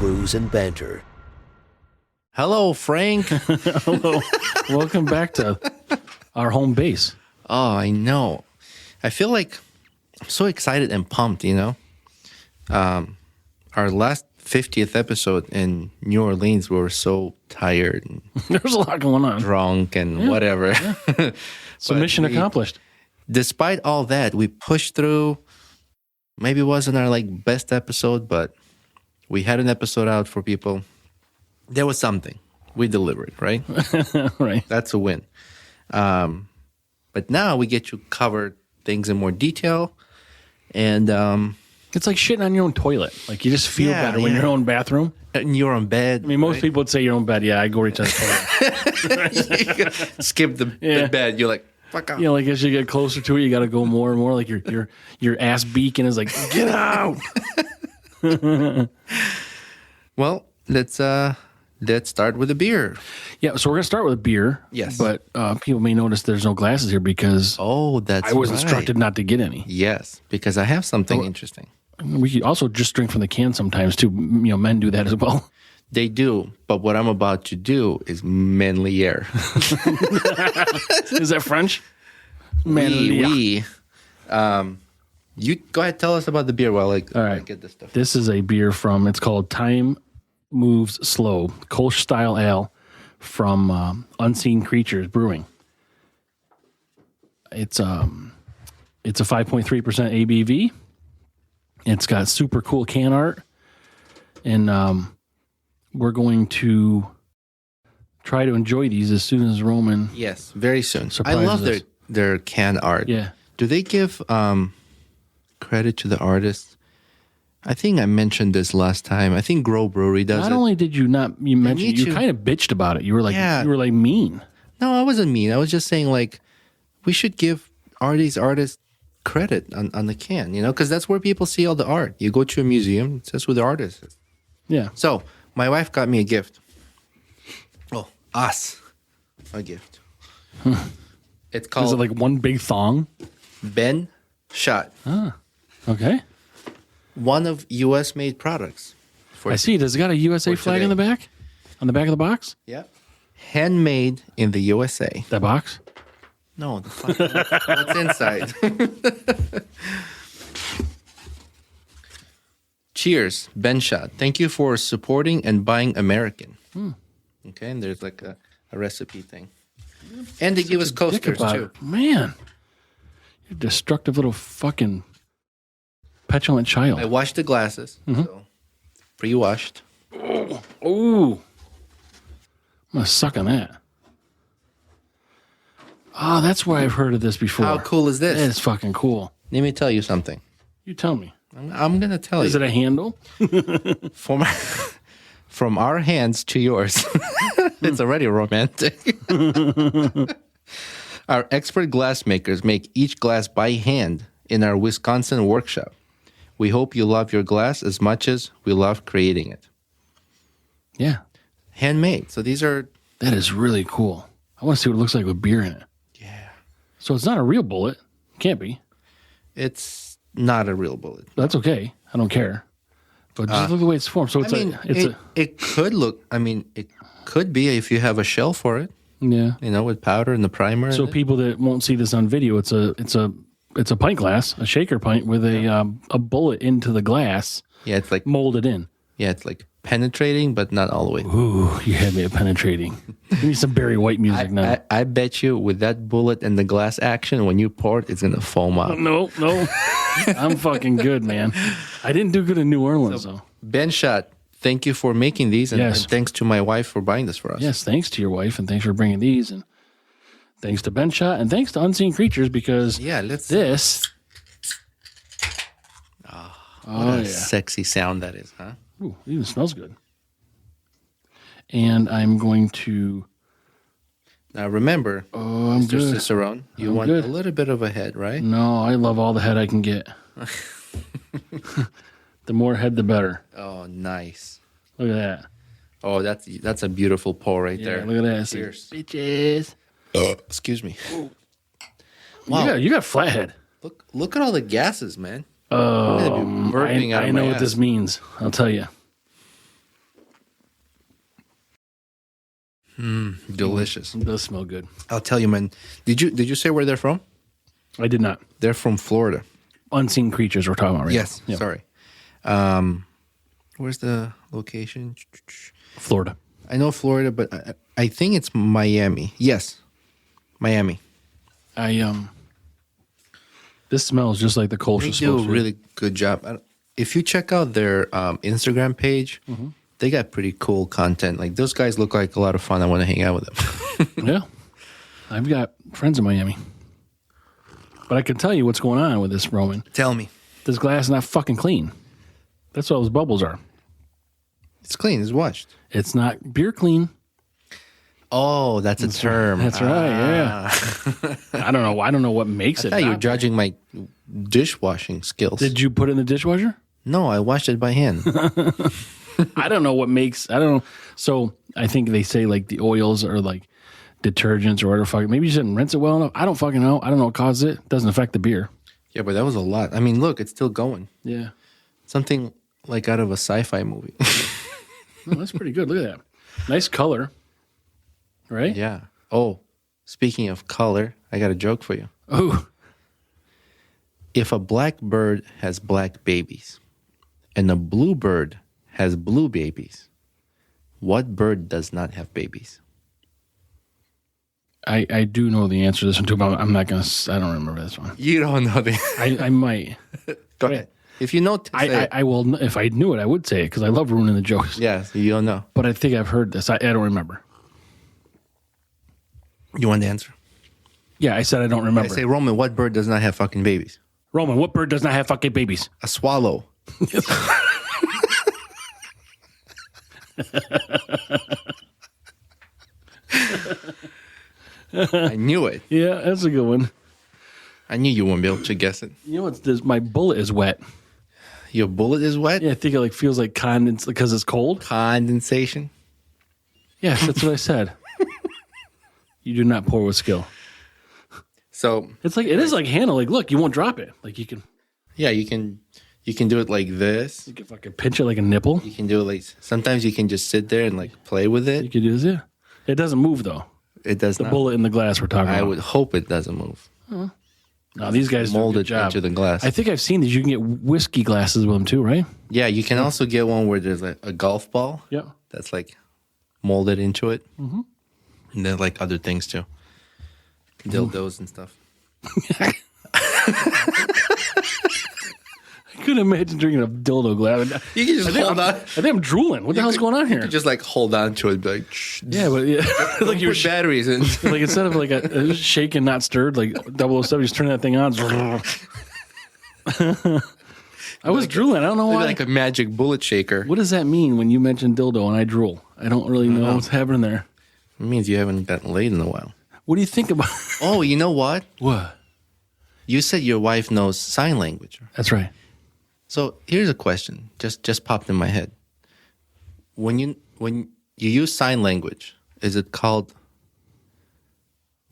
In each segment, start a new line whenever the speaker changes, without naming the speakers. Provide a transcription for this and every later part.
Brews and Banter.
Hello, Frank.
Hello. Welcome back to our home base.
Oh, I know. I feel like I'm so excited and pumped, you know. Our last 50th episode in New Orleans, we were so tired and
There's a lot going on.
drunk and whatever. Yeah.
So mission accomplished.
Despite all that, we pushed through. Maybe it wasn't our best episode, but we had an episode out for people. There was something. We delivered, right?
Right.
That's a win. But now we get to cover things in more detail. And
It's like shitting on your own toilet. Like you just feel better when you're in your own bathroom.
And you're on bed.
I mean, most people would say your own bed. Yeah, I go right to the toilet.
Skip the bed. You're like, fuck off.
You know, like as you get closer to it, you got to go more and more. Like your ass beacon is like, get out.
Well, let's start with a beer.
Yeah, so we're gonna start with a beer.
Yes,
but people may notice there's no glasses here because
I was
instructed not to get any.
Yes, because I have something interesting.
We could also just drink from the can sometimes too. You know, men do that as well.
They do, but what I'm about to do is manlier.
Is that French? Manlier.
You go ahead, tell us about the beer while I get this stuff.
This is a beer it's called Time Moves Slow, Kolsch style ale from Unseen Creatures Brewing. It's a 5.3% ABV. It's got super cool can art, and we're going to try to enjoy these as soon as Roman.
Yes, very soon. I
surprises
love
us.
their can art.
Yeah.
Do they give credit to the artist? I think I mentioned this last time. I think Grow Brewery does
Not
it.
only did you mention, you kind of bitched about it. You were like, mean.
No, I wasn't mean. I was just saying we should give these artists credit on the can, you know, because that's where people see all the art. You go to a museum, it says who the artist is.
Yeah.
So my wife got me a gift. Oh, us a gift. It's called.
Is it like one big thong?
BenShot.
Ah, okay.
One of U.S. made products.
I see. Does it got a USA flag
today.
in the back? On the back of the box?
Yeah. Handmade in the USA.
That box?
No, what's inside? Cheers, BenShot. Thank you for supporting and buying American. Okay, and there's a recipe thing. And they give us coasters, too.
Man, you destructive little fucking petulant child.
I washed the glasses, so pre-washed.
Ooh. I'm going to suck on that. Oh, that's why I've heard of this before.
How cool is this?
It's fucking cool.
Let me tell you something.
You tell me.
I'm going to tell you.
Is it a handle?
From our hands to yours. It's already romantic. Our expert glass makers make each glass by hand in our Wisconsin workshop. We hope you love your glass as much as we love creating it.
Yeah.
Handmade. So these are...
That is really cool. I want to see what it looks like with beer in it.
Yeah.
So it's not a real bullet. Can't be.
It's not a real bullet.
That's okay. I don't care. But just look at the way it's formed. So it's
it could look... I mean, it could be if you have a shell for it.
Yeah.
You know, with powder and the primer.
So people that won't see this on video, it's a pint glass, a shaker pint with a bullet into the glass.
Yeah, it's like
molded in.
Yeah, it's like penetrating, but not all the way.
Ooh, you had me at penetrating. Give me some Barry White music now.
I bet you with that bullet and the glass action, when you pour it, it's gonna foam up.
No, I'm fucking good, man. I didn't do good in New Orleans, though.
BenShot, thank you for making these, and thanks to my wife for buying this for us.
Yes, thanks to your wife, and thanks for bringing these, and thanks to BenShot, and thanks to Unseen Creatures, because this...
What a sexy sound that is, huh?
Ooh, it even smells good. And I'm going to...
Now remember, Mr.
good.
Cicerone, you want a little bit of a head, right?
No, I love all the head I can get. The more head, the better.
Oh, nice.
Look at that.
Oh, that's a beautiful pour right there.
Look at that.
Cheers.
Bitches.
Excuse me.
Wow. You got flathead.
Look at all the gases, man.
I know what this means. I'll tell you.
Delicious.
It does smell good.
I'll tell you, man. Did you say where they're from?
I did not.
They're from Florida.
Unseen creatures we're talking about right
Yes.
now. Yeah.
Sorry. Where's the location?
Florida.
I know Florida, but I think it's Miami. Yes, Miami.
This smells just like the
They
kosher
do a
supposed to.
really good job. If you check out their Instagram page, they got pretty cool content. Like those guys look like a lot of fun. I want to hang out with them.
Yeah. I've got friends in Miami. But I can tell you what's going on with this, Roman.
Tell me.
This glass is not fucking clean. That's what those bubbles are.
It's clean. It's washed.
It's not beer clean.
Oh, that's a term.
That's right, yeah. I don't know. I don't know what makes it.
I thought you were
not-
judging my dishwashing skills.
Did you put it in the dishwasher?
No, I washed it by hand.
I don't know what makes. I don't know. So I think they say like the oils are like detergents or whatever. Fuck. Maybe you didn't rinse it well enough. I don't fucking know. I don't know what caused it. Doesn't affect the beer.
Yeah, but that was a lot. I mean, look, it's still going.
Yeah.
Something like out of a sci-fi movie.
Oh, that's pretty good. Look at that. Nice color. Right?
Yeah. Oh, speaking of color, I got a joke for you.
Oh.
If a black bird has black babies and a blue bird has blue babies, what bird does not have babies?
I do know the answer to this one too, but I'm not going to. I don't remember this one.
You don't know the
I might.
Go ahead. If you know, say it.
I will. If I knew it, I would say it because I love ruining the jokes.
Yes, you don't know.
But I think I've heard this. I don't remember.
You want the answer?
Yeah, I said I don't
I
remember.
say, Roman, what bird does not have fucking babies?
Roman, what bird does not have fucking babies?
A swallow. I knew it.
Yeah, that's a good one.
I knew you wouldn't be able to guess it.
You know what's this? My bullet is wet.
Your bullet is wet?
Yeah, I think it like feels like condensed because it's cold.
Condensation?
Yes, that's what I said. You do not pour with skill.
So,
It's like it is like handle. Like, look, you won't drop it. Like you can
yeah, you can do it like this.
you can fucking pinch it like a nipple.
You can do it like, sometimes you can just sit there and like play with
You
it.
can do this. Yeah, it doesn't move though.
It does
The
not.
bullet in the glass we're talking
I
about.
would hope it doesn't move.
No, these guys do a good
Molded
job.
into the glass.
I think I've seen these. You can get whiskey glasses with them too, right?
Yeah, you can also get one where there's like a golf ball
Yeah.
that's like molded into it. Mm-hmm. And then like other things too. Dildos and stuff.
I couldn't imagine drinking a dildo glass.
You can just hold on.
I think I'm drooling. What the hell's going on here?
You just like hold on to it, be like, shh.
Yeah, but yeah, like you're
Put batteries in.
like instead of like a shaken, not stirred, like 007, just turn that thing on. I was drooling. I don't know
Maybe
why.
like a magic bullet shaker.
What does that mean when you mention dildo and I drool? I don't really know what's happening there.
It means you haven't gotten laid in a while.
What do you think about?
Oh, you know what?
What?
You said your wife knows sign language.
That's right.
So here's a question. Just popped in my head. When you use sign language, is it called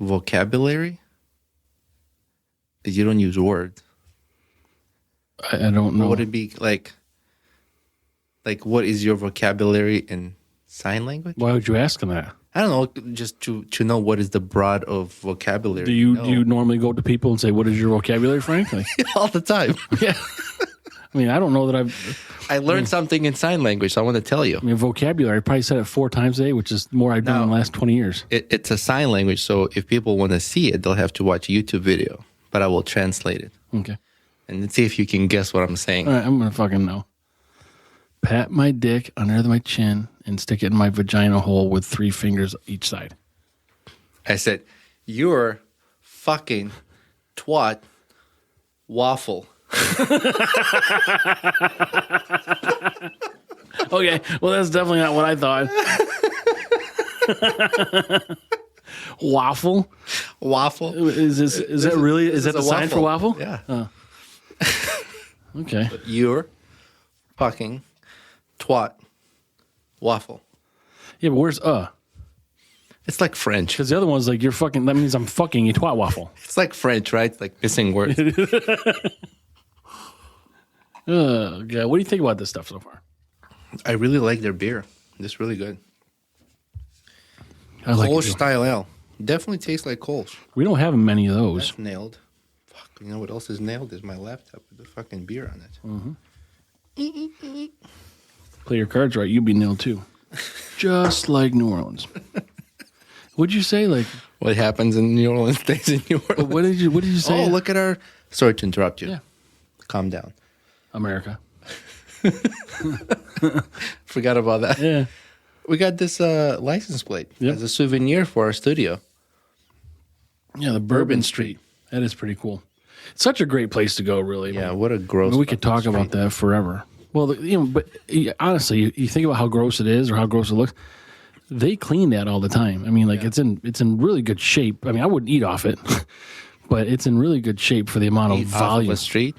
vocabulary? You don't use words.
I don't know.
What would it be like? Like, what is your vocabulary in sign language?
Why would you ask him that?
I don't know, just to know what is the broad of vocabulary.
Do you
know.
do you normally go up to people and say, "What is your vocabulary, Frank?" Like,
all the time?
yeah. I mean, I don't know that
I learned something in sign language, so I want to tell you.
I mean, vocabulary. I probably said it 4 times a day, which is more I've done in the last 20 years.
It's a sign language, so if people want to see it, they'll have to watch a YouTube video, but I will translate it.
Okay.
And let's see if you can guess what I'm saying.
All right, I'm gonna fucking know. Pat my dick under my chin and stick it in my vagina hole with 3 fingers each side.
I said, you're fucking twat waffle.
Okay, well that's definitely not what I thought. Waffle?
Waffle?
Is that really? Is that
a
the sign for waffle?
Yeah.
Okay.
You're fucking twat waffle.
Yeah, but where's
It's like French.
Because the other one's like you're fucking. That means I'm fucking a twat waffle.
It's like French, right? It's like missing words.
God, what do you think about this stuff so far?
I really like their beer. It's really good.
I like
Kolsch
it.
style ale. Definitely tastes like Kolsch.
We don't have many of those.
That's nailed. Fuck, you know what else is nailed? Is my laptop with the fucking beer on it.
Play your cards right, you'd be nailed too. Just like New Orleans. What'd you say? Like
What happens in New Orleans stays in New Orleans.
what did you say?
Oh, look at our... Sorry to interrupt you.
Yeah.
Calm down.
America.
Forgot about that.
Yeah.
We got this license plate as a souvenir for our studio.
Yeah, the Bourbon Street. That is pretty cool. It's such a great place to go, really.
Yeah, what a gross...
We could talk about that forever. Well, but honestly, you think about how gross it is or how gross it looks. They clean that all the time. I mean, like it's in really good shape. I mean, I wouldn't eat off it, but it's in really good shape for the amount of volume.
Off the street?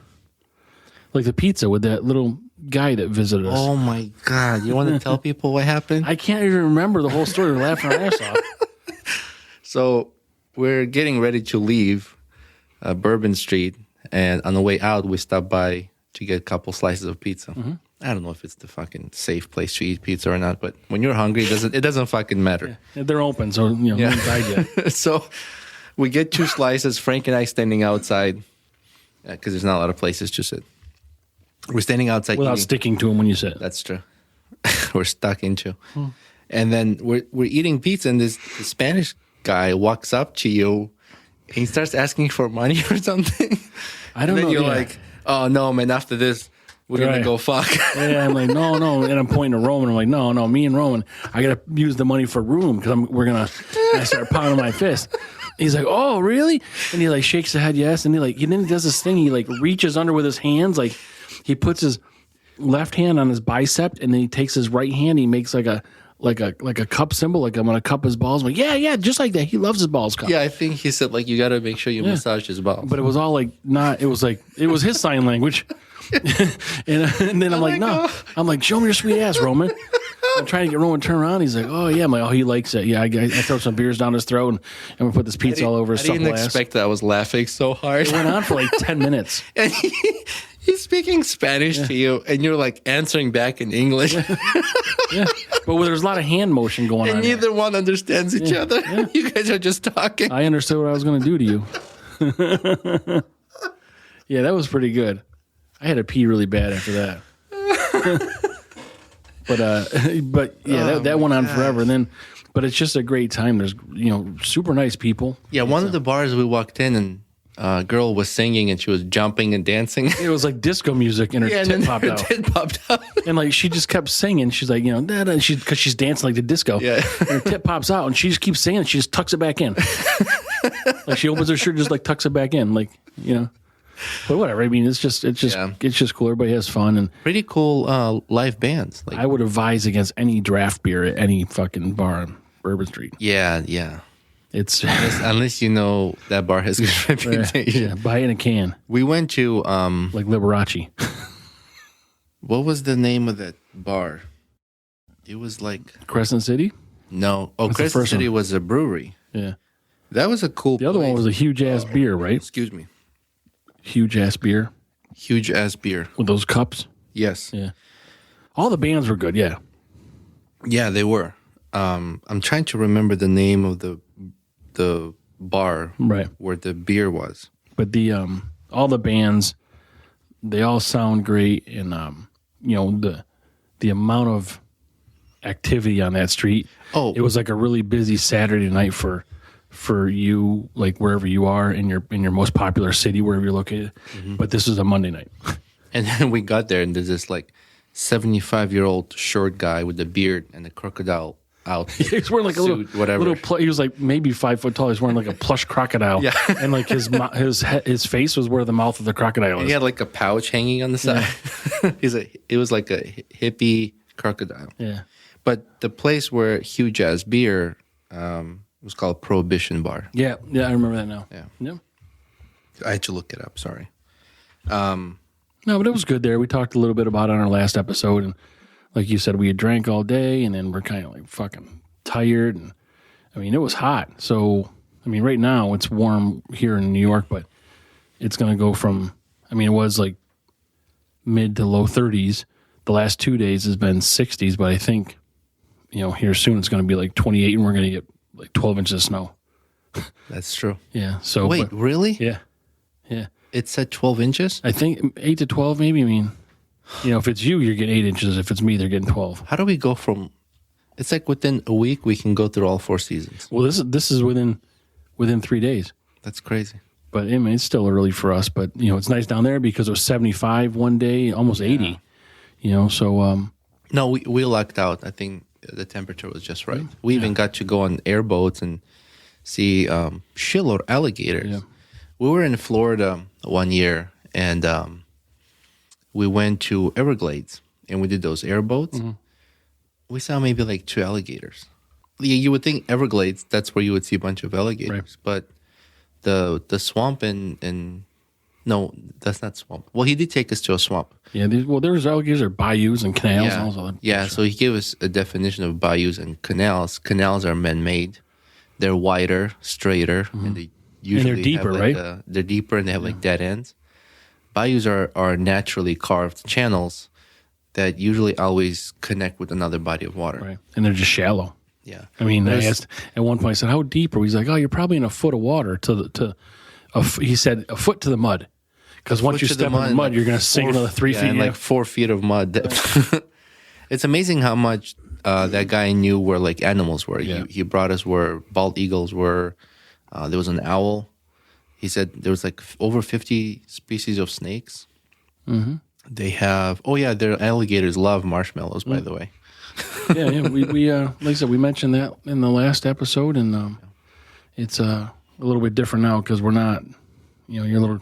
Like the pizza with that little guy that visited us.
Oh my God. You want to tell people what happened?
I can't even remember the whole story. We're laughing our ass off.
So we're getting ready to leave Bourbon Street, and on the way out, we stopped by to get a couple slices of pizza.
Mm-hmm.
I don't know if it's the fucking safe place to eat pizza or not, but when you're hungry, it doesn't fucking matter.
Yeah, they're open, so no one's died yet.
So we get 2 slices. Frank and I standing outside because there's not a lot of places to sit. We're standing outside
Without
eating.
sticking to them when you sit.
That's true. We're stuck into. And then we're eating pizza, and this Spanish guy walks up to you, and he starts asking for money or something.
I don't
and then
know.
you're
Yeah.
like, oh no, man! After this, we're gonna go fuck.
Yeah, I'm like, no, and I'm pointing to Roman. I'm like, no, me and Roman, I gotta use the money for room because I start pounding my fist. He's like, oh, really? And he like shakes his head, yes. And he then he does this thing. He like reaches under with his hands, like he puts his left hand on his bicep, and then he takes his right hand. He makes like a cup symbol, like I'm gonna cup his balls. I'm like, yeah, just like that. He loves his balls cupped.
Yeah, I think he said like you gotta make sure you massage his balls.
But it was all like not. It was his sign language. and then I'm like, no. I'm like, show me your sweet ass, Roman. I'm trying to get Roman to turn around. He's like, oh yeah. I'm like, oh, he likes it. Yeah, I throw some beers down his throat, and we put this pizza all over his supple ass.
I didn't expect that I was laughing so hard.
It went on for like 10 minutes.
And he's speaking Spanish to you, and you're like answering back in English.
Yeah, but there's a lot of hand motion going on.
And neither one understands each other.
Yeah.
You guys are just talking.
I understood what I was going to do to you. Yeah, that was pretty good. I had to pee really bad after that. but yeah, that went on forever. And then, but it's just a great time. There's super nice people.
Yeah, one of the bars we walked in, and a girl was singing, and she was jumping and dancing.
It was like disco music, and her tit popped out.
Tit popped out.
And like she just kept singing. She's like, because she's dancing like the disco.
Yeah.
And her tit pops out, and she just keeps singing. She just tucks it back in. Like she opens her shirt, just like tucks it back in, like. But whatever. I mean, it's just cool. Everybody has fun, and
pretty cool live bands. Like,
I would advise against any draft beer at any fucking bar on Bourbon Street.
Yeah.
It's
unless you know that bar has good reputation.
Yeah, buy it in a can.
We went to
like Liberace.
What was the name of that bar? It was like
Crescent City.
No,
What's
Crescent City was a brewery.
Yeah,
that was a cool.
The other one was a huge ass beer, right?
Excuse me.
Huge ass beer with those cups.
Yes.
Yeah. All the bands were good. Yeah.
Yeah, they were. I'm trying to remember the name of the bar
right
where the beer was.
But the all the bands, they all sound great, and the amount of activity on that street.
Oh,
it was like a really busy Saturday night for you, like wherever you are in your most popular city, wherever you're located. Mm-hmm. But this was a Monday night. And
then we got there, and there's this like 75-year-old short guy with a beard and a crocodile out.
He's wearing like
suit,
a
whatever.
He was like maybe 5 foot tall. He's wearing like a plush crocodile.
Yeah.
And like his face was where the mouth of the crocodile is.
He had like a pouch hanging on the side. Yeah. It was like a hippie crocodile.
Yeah.
But the place where Huge Ass Beer was called Prohibition Bar.
Yeah, I remember that now.
Yeah. I had to look it up. Sorry.
No, but it was good there. We talked a little bit about it on our last episode, and like you said, we had drank all day, and then we're kind of like fucking tired, and I mean, it was hot. So, I mean, right now it's warm here in New York, but it's going to go from, I mean, it was like mid to low 30s. The last 2 days has been 60s, but I think, here soon it's going to be like 28, and we're going to get like 12 inches of snow.
That's true.
Yeah. So
Wait, really?
Yeah. Yeah.
It said 12 inches?
I think 8 to 12, maybe. I mean, if it's you, you're getting 8 inches. If it's me, they're getting 12.
How do we go from... It's like within a week, we can go through all 4 seasons.
Well, this is within 3 days.
That's crazy.
But I mean, it's still early for us. But, it's nice down there because it was 75 one day, almost 80. So...
No, we lucked out. I think the temperature was just right. We even got to go on airboats and see shill or alligators.
Yeah.
We were in Florida one year, and we went to Everglades, and we did those airboats. Mm-hmm. We saw maybe like 2 alligators. You would think Everglades, that's where you would see a bunch of alligators. Right. But the swamp in no, that's not swamp. Well, he did take us to a swamp.
Yeah, there's alligators or bayous and canals and all that.
Yeah, so he gave us a definition of bayous and canals. Canals are man-made. They're wider, straighter, and they usually
they're deeper,
have
right?
They're deeper and they have like dead ends. Bayous are naturally carved channels that usually always connect with another body of water.
Right, and they're just shallow.
Yeah.
I mean, I asked at one point, I said, how deep are we? He's like, you're probably in a foot of water he said a foot to the mud. Because once you step in the mud, you're going to sink another 3 feet.
And like 4 feet of mud. It's amazing how much that guy knew where like animals were. Yeah. He brought us where bald eagles were. There was an owl. He said there was like over 50 species of snakes. Mm-hmm. They have, their alligators love marshmallows, by the way.
Yeah. We like I said, we mentioned that in the last episode, and it's a little bit different now because we're not, you're a little.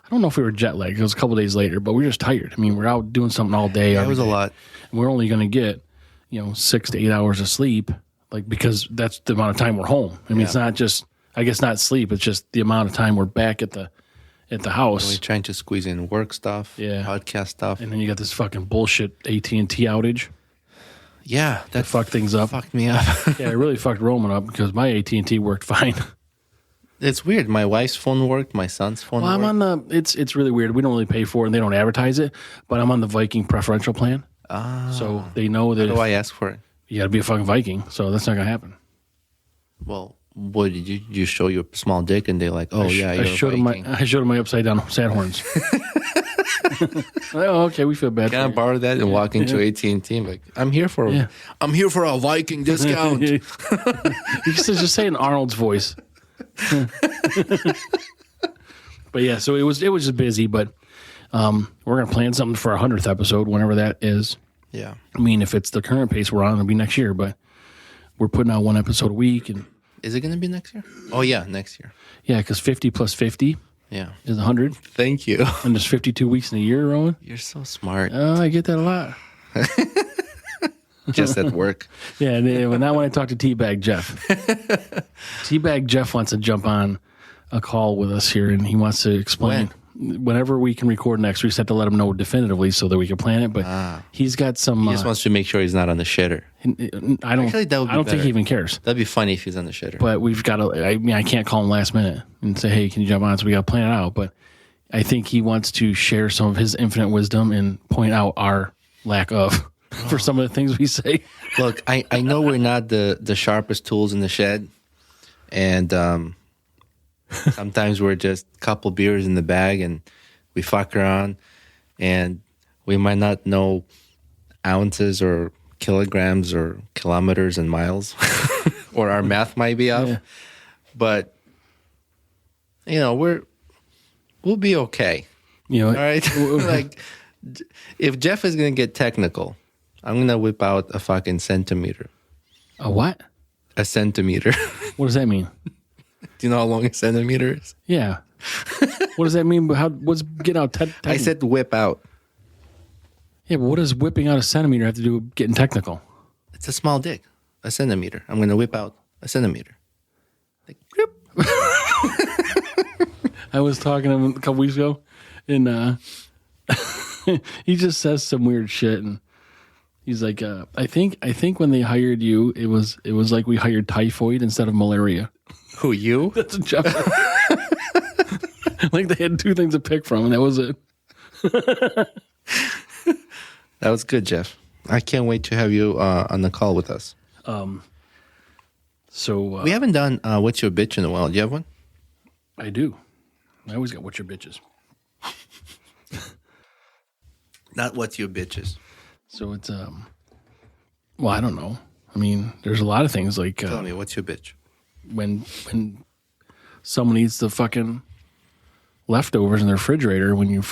I don't know if we were jet lagged. It was a couple days later, but we were just tired. I mean, we're out doing something all day.
It was a lot.
And we're only going to get, 6 to 8 hours of sleep, because that's the amount of time we're home. I mean, it's not just, I guess not sleep. It's just the amount of time we're back at the house.
We're trying to squeeze in work stuff, podcast stuff.
And then you got this fucking bullshit AT&T outage.
Yeah.
That fucked things up.
Fucked me up.
Yeah, it really fucked Roman up because my AT&T worked fine.
It's weird. My wife's phone worked. My son's phone worked.
I'm on it's really weird. We don't really pay for it, and they don't advertise it, but I'm on the Viking preferential plan. So they know that.
How do I ask for it?
You got to be a fucking Viking, so that's not going to happen.
Well, what did you show your small dick, and they're like, oh, you're a Viking.
I showed them my upside down sad horns. Oh, okay, we feel bad.
Can I borrow that and walk into AT&T? Like, I'm here for a Viking discount.
You should just say in Arnold's voice. But yeah, so it was just busy, but we're gonna plan something for our 100th episode whenever that is.
Yeah,
I mean, if it's the current pace we're on, it'll be next year, but we're putting out 1 episode a week. And
is it gonna be next year? Oh yeah, next year.
Yeah, because 50 plus 50 is 100.
Thank you.
And there's 52 weeks in a year, Rowan.
You're so smart.
I get that a lot.
Just at work.
Yeah, not when I talk to Teabag Jeff. Teabag Jeff wants to jump on a call with us here, and he wants to explain whenever we can record next. We just have to let him know definitively so that we can plan it. But he's got some.
He just wants to make sure he's not on the shitter.
I don't think he even cares.
That'd be funny if he's on the shitter.
But we've got to. I mean, I can't call him last minute and say, "Hey, can you jump on?" So we got to plan it out. But I think he wants to share some of his infinite wisdom and point out our lack of. For some of the things we say.
Look, I know we're not the sharpest tools in the shed, and sometimes we're just a couple beers in the bag and we fuck around, and we might not know ounces or kilograms or kilometers and miles, or our math might be off, but we'll be okay. All right, like if Jeff is gonna get technical. I'm going to whip out a fucking centimeter.
A what?
A centimeter.
What does that mean?
Do you know how long a centimeter is?
Yeah. What does that mean? What's get out?
I said whip out.
Yeah, but what does whipping out a centimeter have to do with getting technical?
It's a small dick. A centimeter. I'm going to whip out a centimeter. Like,
I was talking to him a couple weeks ago, and he just says some weird shit, and he's like, I think when they hired you, it was like we hired typhoid instead of malaria.
Who, you?
That's a Jeff. Like they had 2 things to pick from, and that was it.
That was good, Jeff. I can't wait to have you on the call with us.
So
We haven't done What's Your Bitch in a while. Do you have one?
I do. I always got What's Your Bitches.
Not What's Your Bitches.
So it's well, I don't know. I mean, there's a lot of things like
Tell me, what's your bitch?
when someone eats the fucking leftovers in the refrigerator when you're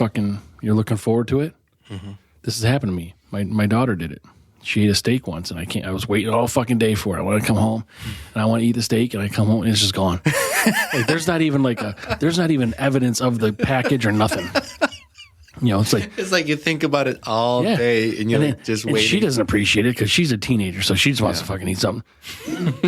looking forward to it. Mm-hmm. This has happened to me. My daughter did it. She ate a steak once, and I was waiting all fucking day for it. I want to come home, and I want to eat the steak, and I come home, and it's just gone. Like, there's not even evidence of the package or nothing. You know, it's like
you think about it all day, and you're just waiting.
She doesn't appreciate it because she's a teenager, so she just wants to fucking eat something.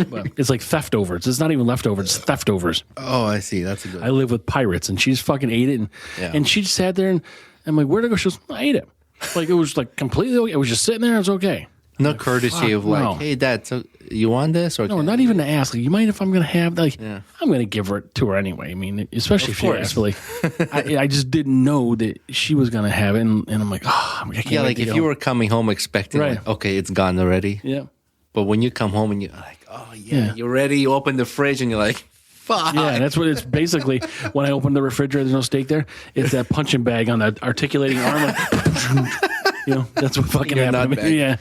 But it's like theftovers. It's not even leftovers. It's theftovers.
Oh, I see. That's a good.
I live with pirates, and she's fucking ate it, and she just sat there, and I'm like, "Where'd it go?" She goes, "I ate it." Like, it was like completely okay. It was just sitting there. It was okay.
No
like,
courtity of like,
no.
"Hey, Dad, so you want this?" Or
no, not even to ask. Like, you mind if I'm going to have? Like, I'm going to give it to her anyway. I mean, especially if she asks. But like, I just didn't know that she was going to have it, and I'm like, oh, I can't.
Yeah, like if you were coming home expecting, like, okay, it's gone already.
Yeah.
But when you come home and you're like, oh yeah, you're ready. You open the fridge and you're like, fuck.
Yeah, and that's what it's basically. When I open the refrigerator, there's no steak there. It's that punching bag on the articulating arm. You know, that's what fucking happened to me. Yeah.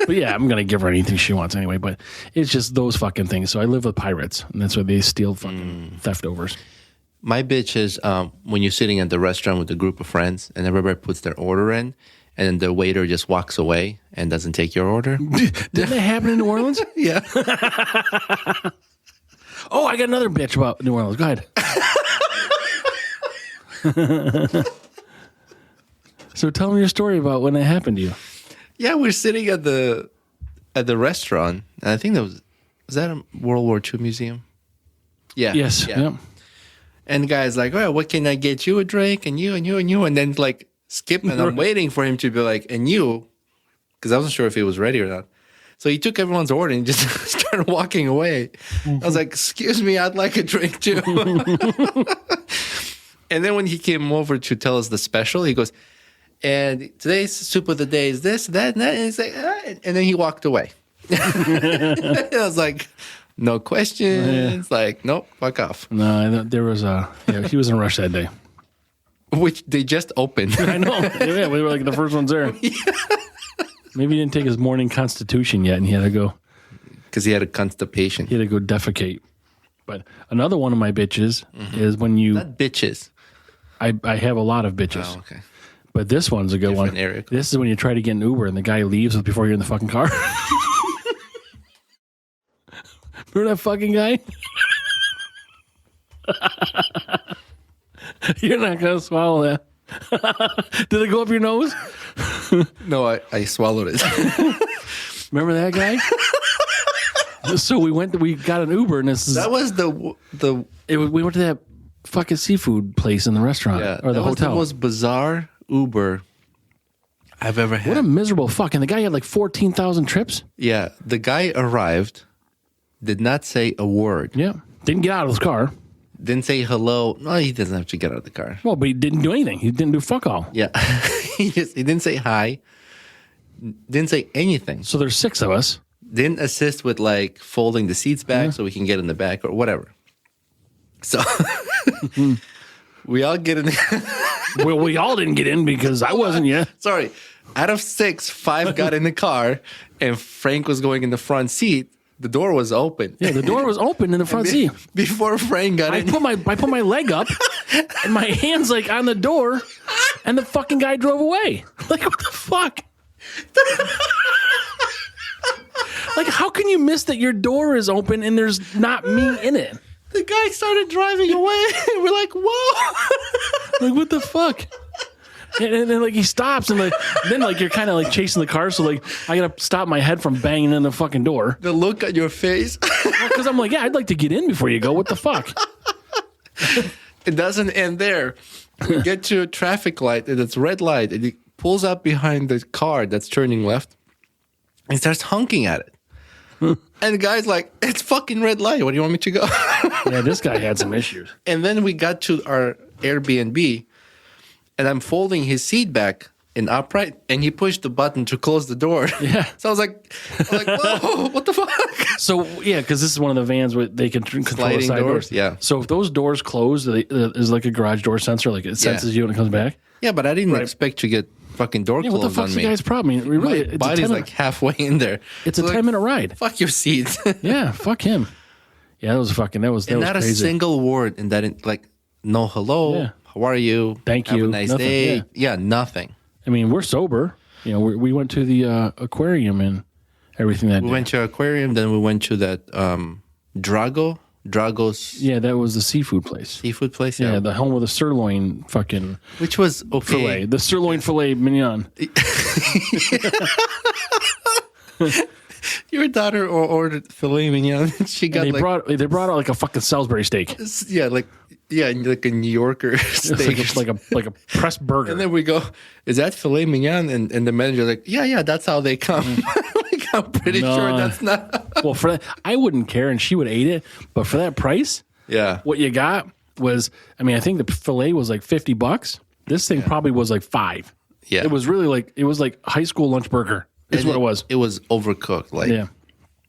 But yeah, I'm going to give her anything she wants anyway. But it's just those fucking things. So I live with pirates, and that's why they steal fucking theftovers.
My bitch is when you're sitting at the restaurant with a group of friends and everybody puts their order in, and then the waiter just walks away and doesn't take your order.
Didn't that happen in New Orleans?
Yeah.
Oh, I got another bitch about New Orleans. Go ahead. So tell me your story about when that happened to you.
Yeah, we're sitting at the restaurant, and I think was that a World War II museum? Yeah.
Yes.
Yeah.
Yep.
And the guy's like, well, what can I get you a drink? And you, and you, and you. And then like skip, and I'm waiting for him to be like, and you, because I wasn't sure if he was ready or not. So he took everyone's order and just started walking away. I was like, excuse me, I'd like a drink too. And then when he came over to tell us the special, he goes, and today's soup of the day is this, that, and that. And he's like, and then he walked away. I was like, no questions. Like, nope, fuck off.
No, there was he was in a rush that day.
Which they just opened.
I know. Yeah, we were like the first ones there. Maybe he didn't take his morning constitution yet, and he had to go.
Because he had a constipation.
He had to go defecate. But another one of my bitches is when you...
Not bitches.
I have a lot of bitches.
Oh, okay.
But this one's a good
Different
one.
area.
This is when you try to get an Uber and the guy leaves before you're in the fucking car. Remember that fucking guy? You're not going to swallow that. Did it go up your nose?
No, I swallowed it.
Remember that guy? So we got an Uber, and
that was
we went to that fucking seafood place in the restaurant or the hotel.
Was the most bizarre Uber I've ever had.
What a miserable fuck. And the guy had like 14,000 trips.
Yeah, the guy arrived, did not say a word.
Yeah. Didn't get out of his car.
Didn't say hello. No, he doesn't have to get out of the car.
Well, but he didn't do anything. He didn't do fuck all.
Yeah. he didn't say hi. Didn't say anything.
So there's 6 of us.
Didn't assist with like folding the seats back so we can get in the back or whatever. So we all get in.
Well, we all didn't get in because I wasn't yet.
Sorry. Out of 6, 5 got in the car and Frank was going in the front seat. The door was open.
Yeah, the door was open in the front seat.
Before Frank got in.
I put my leg up and my hand's like on the door and the fucking guy drove away. Like, what the fuck? Like, how can you miss that your door is open and there's not me in it?
The guy started driving away. We're like, whoa.
Like, what the fuck? And then, like, he stops, and then you're kind of, like, chasing the car, so, like, I got to stop my head from banging in the fucking door.
The look on your face.
Because I'm like, yeah, I'd like to get in before you go. What the fuck?
It doesn't end there. We get to a traffic light, and it's red light, and he pulls up behind the car that's turning left and starts honking at it. And the guy's like, it's fucking red light. What do you want me to go?
Yeah, this guy had some issues.
And then we got to our Airbnb, and I'm folding his seat back in upright, and he pushed the button to close the door.
Yeah.
So I was like, whoa, what the fuck?
So yeah, because this is one of the vans where they can control the
Sliding
side
doors,
doors.
yeah.
So if those doors close, is like a garage door sensor, like it senses you when it comes back.
Yeah, but I didn't expect to get fucking door
Yeah, what the
closed on
fuck's the
me.
guy's problem? I mean, really,
My
it's
body's like halfway in there.
It's a 10-minute ride.
Fuck your seats.
Yeah, fuck him. Yeah, that was
not
crazy.
a single word in that. Like, no hello.
Yeah.
How are you?
Thank
Have
you.
a nice
Nothing,
day. Yeah, nothing.
I mean, we're sober. You know, we went to the aquarium and everything that
We
day.
went to aquarium, then we went to that Drago's
Yeah, that was the seafood place.
seafood place.
Yeah, the home of the sirloin fucking
which was okay.
filet. The sirloin filet mignon.
Your daughter ordered filet mignon. She got
They
like
brought out like a fucking Salisbury steak.
like a New Yorker steak.
It's like a pressed burger.
And then we go, is that filet mignon? And the manager's like, yeah, that's how they come. Like, I'm pretty sure that's not.
Well, for that, I wouldn't care, and she would eat it. But for that price,
Yeah.
what you got was, I mean, I think the filet was like $50. This thing probably was like $5.
Yeah.
It was really like high school lunch burger. Is what it was.
It was overcooked. Like,
Yeah.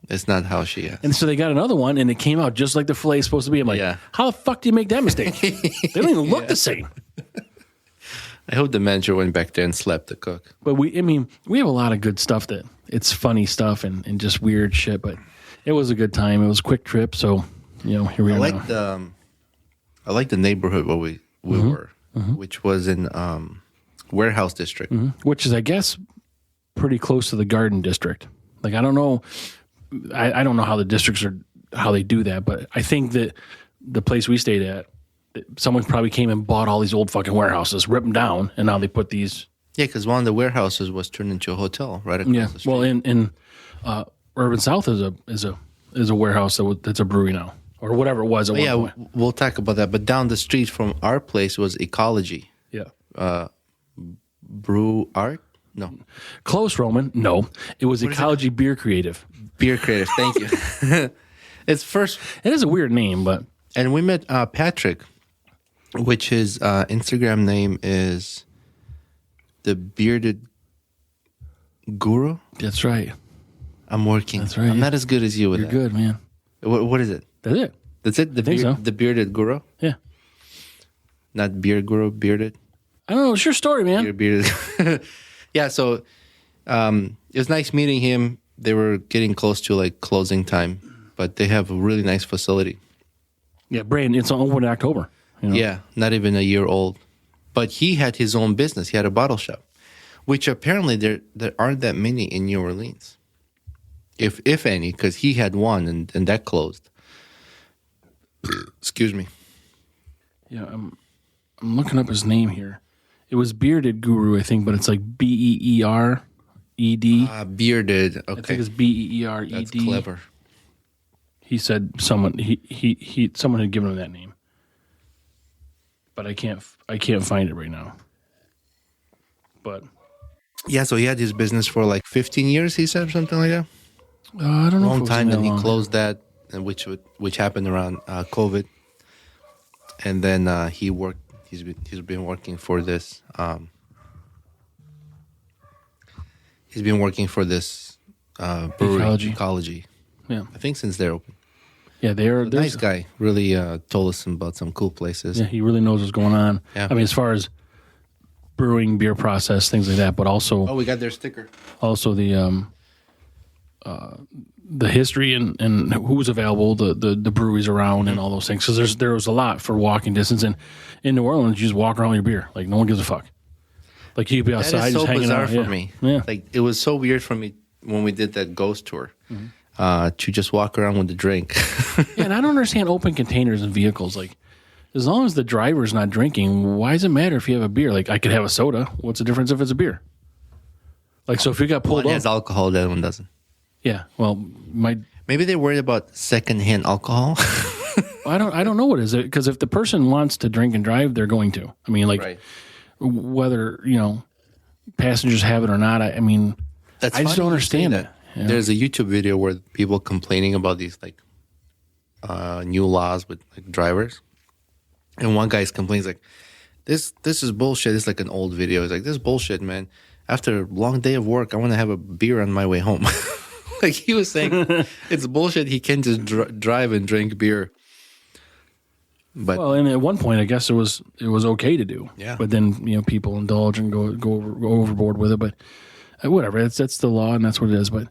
it's not how she is.
And so they got another one, and it came out just like the filet is supposed to be. I'm like, how the fuck do you make that mistake? They don't even look the same.
I hope the manager went back there and slapped the cook.
But we have a lot of good stuff that it's funny stuff and just weird shit. But it was a good time. It was a quick trip. So, here we are now.
I like the neighborhood where we were, which was in Warehouse District.
Which is, I guess, pretty close to the Garden District. Like, I don't know. I don't know how the districts how they do that, but I think that the place we stayed at, someone probably came and bought all these old fucking warehouses, ripped them down, and now they put these.
Yeah, because one of the warehouses was turned into a hotel right across the street.
Well, in Urban South is a warehouse that's a brewery now, or whatever it was. At one point.
We'll talk about that. But down the street from our place was Ecology.
Yeah.
Brew Art? No.
Close, Roman. No. It was Ecology Beer Creative.
Beer Creative. Thank you. It's first.
It is a weird name, but.
And we met Patrick, which his Instagram name is the Bearded Guru.
That's right.
I'm working.
That's right.
I'm not as good as you with
You're
that.
good, man.
What is it?
That's it.
That's it? The Bearded Guru?
Yeah.
Not Beard Guru, Bearded?
I don't know. It's your story, man.
You're bearded. Yeah, so it was nice meeting him. They were getting close to like closing time, but they have a really nice facility.
Yeah, Brand. It's open in October.
Yeah, not even a year old. But he had his own business. He had a bottle shop, which apparently there aren't that many in New Orleans, if any, because he had one and that closed. Excuse me.
Yeah, I'm looking up his name here. It was Bearded Guru, I think, but it's like Beered.
Bearded. Okay,
I think it's Beered.
That's clever.
He said someone someone had given him that name, but I can't find it right now. But
yeah, so he had his business for like 15 years. He said something like that.
I don't know.
Long time. Then he closed that, and which happened around COVID, and then he worked. He's been working for this. He's been working for this brewery, Ecology.
Yeah,
I think since they're open.
Yeah, they're a
nice guy. Really told us about some cool places.
Yeah, he really knows what's going on.
Yeah.
I mean, as far as brewing, beer process, things like that, but also
we got their sticker.
Also the history and who's available, the breweries around and all those things. Because there was a lot for walking distance, and in New Orleans, you just walk around with your beer. Like, no one gives a fuck. Like, you could be outside
that is so
just hanging
bizarre
out.
for me.
Yeah.
Like, it was so weird for me when we did that ghost tour to just walk around with a drink.
Yeah, and I don't understand open containers in vehicles. Like, as long as the driver's not drinking, why does it matter if you have a beer? Like, I could have a soda. What's the difference if it's a beer? Like, so if you got pulled
one
over.
has alcohol, the other one doesn't.
Yeah, well,
maybe they're worried about secondhand alcohol.
I don't know what it is, because if the person wants to drink and drive, they're going to. I mean, like,
right.
Whether passengers have it or not. I mean, I just don't understand it.
Yeah. There's a YouTube video where people complaining about these like new laws with like drivers, and one guy's complaining like, "This is bullshit." It's like an old video. It's like, "This is bullshit, man. After a long day of work, I want to have a beer on my way home." Like he was saying, it's bullshit. He can't just drive and drink beer. But
Well, and at one point, I guess it was okay to do.
Yeah.
But then people indulge and go overboard with it. But whatever, that's the law and that's what it is. But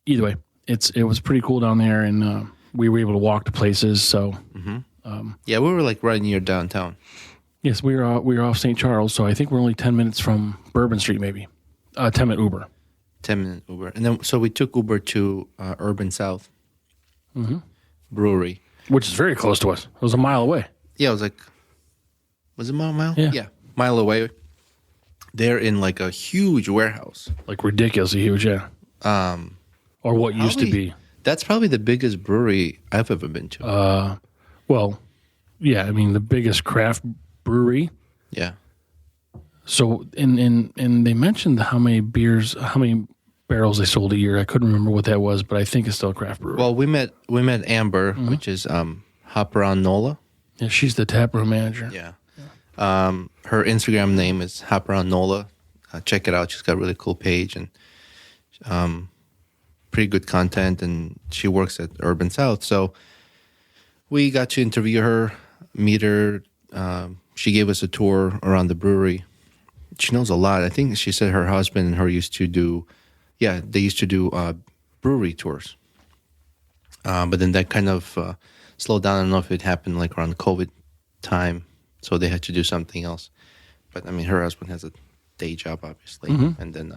either way, it was pretty cool down there, and we were able to walk to places. So
yeah, we were like right near downtown.
yes, we were off St. Charles. So I think we're only 10 minutes from Bourbon Street, maybe 10-minute Uber.
10-minute Uber, and then so we took Uber to Urban South Brewery.
Which is very close to us. It was a mile away.
Yeah, it was like, was it mile?
Yeah.
Mile away. They're in like a huge warehouse.
Like ridiculously huge, yeah. Or what used to be.
That's probably the biggest brewery I've ever been to.
Well, yeah, I mean the biggest craft brewery.
Yeah.
So and they mentioned how many barrels they sold a year. I couldn't remember what that was, but I think it's still a craft brewery.
Well, we met Amber, which is Hop Around NOLA.
Yeah, she's the taproom manager.
Yeah. Her Instagram name is Hop Around NOLA. Check it out. She's got a really cool page and pretty good content, and she works at Urban South. So we got to interview her, meet her. She gave us a tour around the brewery. She knows a lot. I think she said her husband and her used to do brewery tours. But then that kind of slowed down. I don't know if it happened like around COVID time, so they had to do something else. But I mean, her husband has a day job, obviously, and then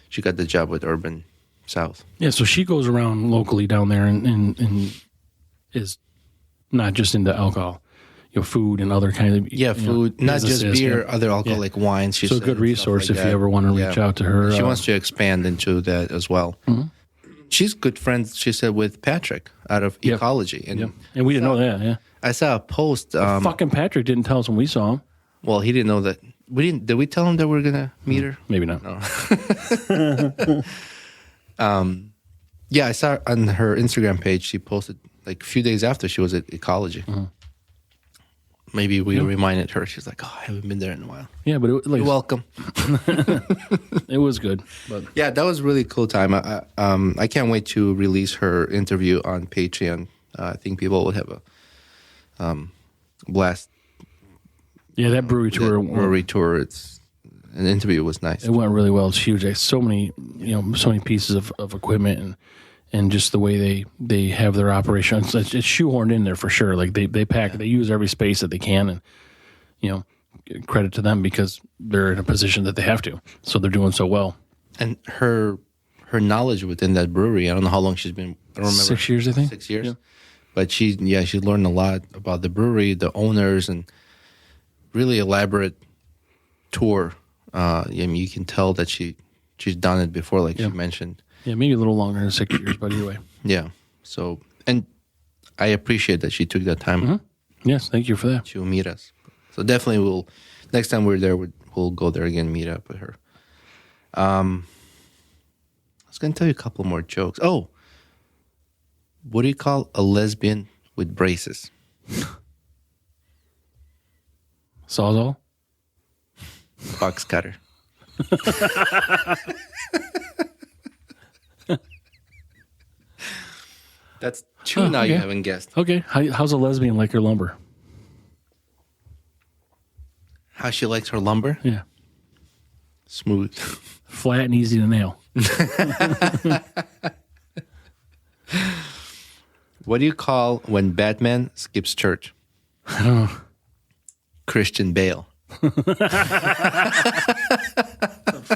she got the job with Urban South.
Yeah, so she goes around locally down there and is not just into alcohol, food and other kind of
food, not just beer,
yeah.
other alcoholic wines.
So a good resource if you ever want to reach out to her.
She wants to expand into that as well. She's good friends, she said, with Patrick out of Ecology. And
we didn't know that, yeah.
I saw a post.
Fucking Patrick didn't tell us when we saw him.
Well, he didn't know that. We didn't. Did we tell him that we were going to meet her?
Maybe not.
No. Yeah, I saw on her Instagram page, she posted like a few days after she was at Ecology. Maybe we reminded her. She's like, oh, I haven't been there in a while.
Yeah, but
You're welcome.
It was good. But
yeah, that was a really cool time. I can't wait to release her interview on Patreon. I think people will have a blast.
Yeah, that brewery tour.
It's an interview was nice.
It went really well. It's huge. There's so many pieces of equipment and just the way they have their operations. It's shoehorned in there for sure. Like they pack, they use every space that they can, and credit to them because they're in a position that they have to. So they're doing so well.
And her knowledge within that brewery, I don't know how long she's been. I don't remember.
6 years, I think.
6 years.
Yeah.
But she learned a lot about the brewery, the owners, and really elaborate tour. I mean, you can tell that she's done it before, like she mentioned.
Yeah, maybe a little longer than 6 years, but either way.
Yeah. So, and I appreciate that she took that time.
Yes, thank you for that.
To meet us. So definitely next time we're there, we'll go there again and meet up with her. I was going to tell you a couple more jokes. Oh, what do you call a lesbian with braces?
Sawzall?
Box cutter. That's two now you haven't guessed.
Okay. How's a lesbian like her lumber?
How she likes her lumber?
Yeah.
Smooth.
Flat and easy to nail.
What do you call when Batman skips church?
I don't know.
Christian Bale.
What the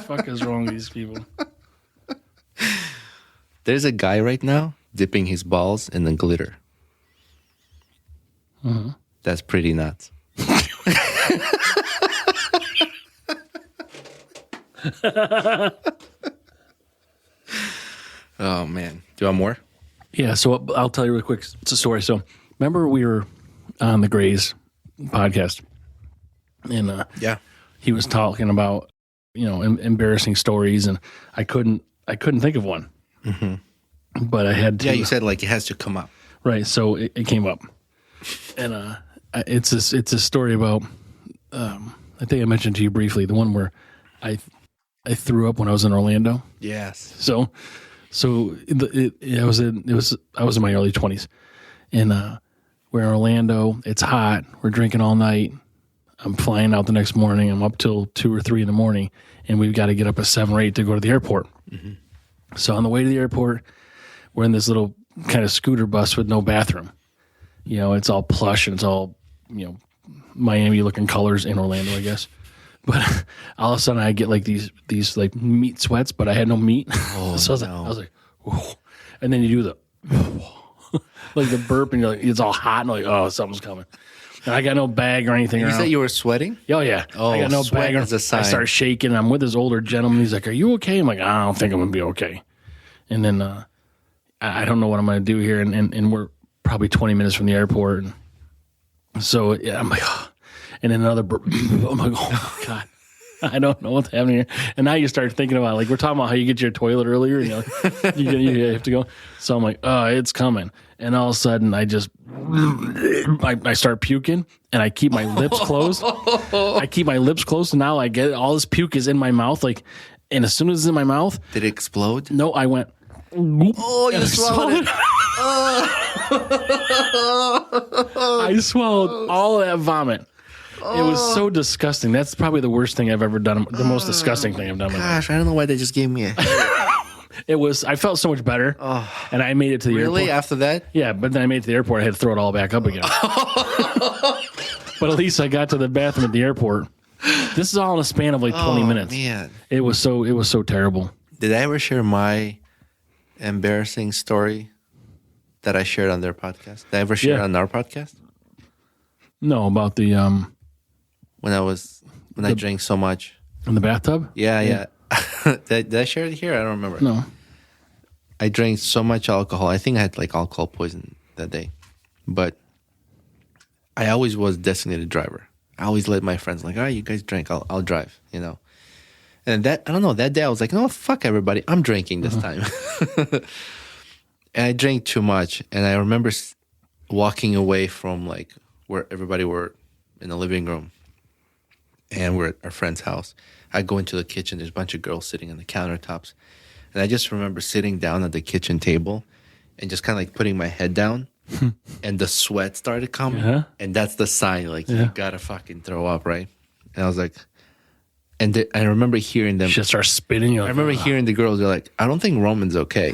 fuck is wrong with these people?
There's a guy right now dipping his balls in the glitter. That's pretty nuts. Oh, man. Do you want more?
Yeah, so I'll tell you real quick. It's a story. So remember we were on the Grays podcast, and he was talking about embarrassing stories, and I couldn't think of one, but I had to.
Yeah, you said like it has to come up,
right? So it came up, and it's a story about. I think I mentioned to you briefly the one where I threw up when I was in Orlando.
Yes.
So So I was in my early 20s, and we're in Orlando. It's hot. We're drinking all night. I'm flying out the next morning. I'm up till 2 or 3 in the morning, and we've got to get up at 7 or 8 to go to the airport. Mm-hmm. So on the way to the airport, we're in this little kind of scooter bus with no bathroom. You know, it's all plush and it's all, you know, Miami-looking colors in Orlando, I guess. But all of a sudden, I get like these like meat sweats, but I had no meat.
Oh,
so I was like, whoa. And then you do the like the burp, and you're like, it's all hot, and like, oh, something's coming. And I got no bag or anything.
You
around.
said you were sweating?
Oh yeah.
Oh,
I got no
sweat
bag.
is a sign.
I start shaking. I'm with this older gentleman. He's like, "Are you okay?" I'm like, "I don't think I'm gonna be okay." And then I don't know what I'm gonna do here, and we're probably 20 minutes from the airport. And so yeah, I'm like, oh. And then another burp. I'm like, oh my God. I don't know what's happening here. And now you start thinking about, like, we're talking about how you get to your toilet earlier, and you have to go. So I'm like, oh, it's coming. And all of a sudden, I start puking, and I keep my lips closed. And now I get it. All this puke is in my mouth. Like, and as soon as it's in my mouth.
Did it explode?
No, I went.
Oh, you swallowed it.
I swallowed all of that vomit. It was so disgusting. That's probably the worst thing I've ever done. The most disgusting thing I've done.
Gosh, I don't know why they just gave me a
It was. I felt so much better, and I made it to the airport.
Really? After that?
Yeah, but then I made it to the airport. I had to throw it all back up again. But at least I got to the bathroom at the airport. This is all in a span of like 20 minutes.
Man,
it was so terrible.
Did I ever share my embarrassing story that I shared on their podcast? Did I ever share it on our podcast?
No, about the
when I drank so much
in the bathtub.
Yeah. did I share it here? I don't remember.
No.
I drank so much alcohol. I think I had like alcohol poison that day. But I always was designated driver. I always let my friends like, all right, you guys drink. I'll drive, you know. And that day I was like, no, fuck everybody. I'm drinking this time. And I drank too much. And I remember walking away from like where everybody were in the living room. And we're at our friend's house. I go into the kitchen. There's a bunch of girls sitting on the countertops. And I just remember sitting down at the kitchen table and just kind of like putting my head down. And the sweat started coming. Uh-huh. And that's the sign, like, you gotta fucking throw up, right? And I was like, I remember hearing them.
Just start spitting.
I remember hearing the girls, they're like, I don't think Roman's okay.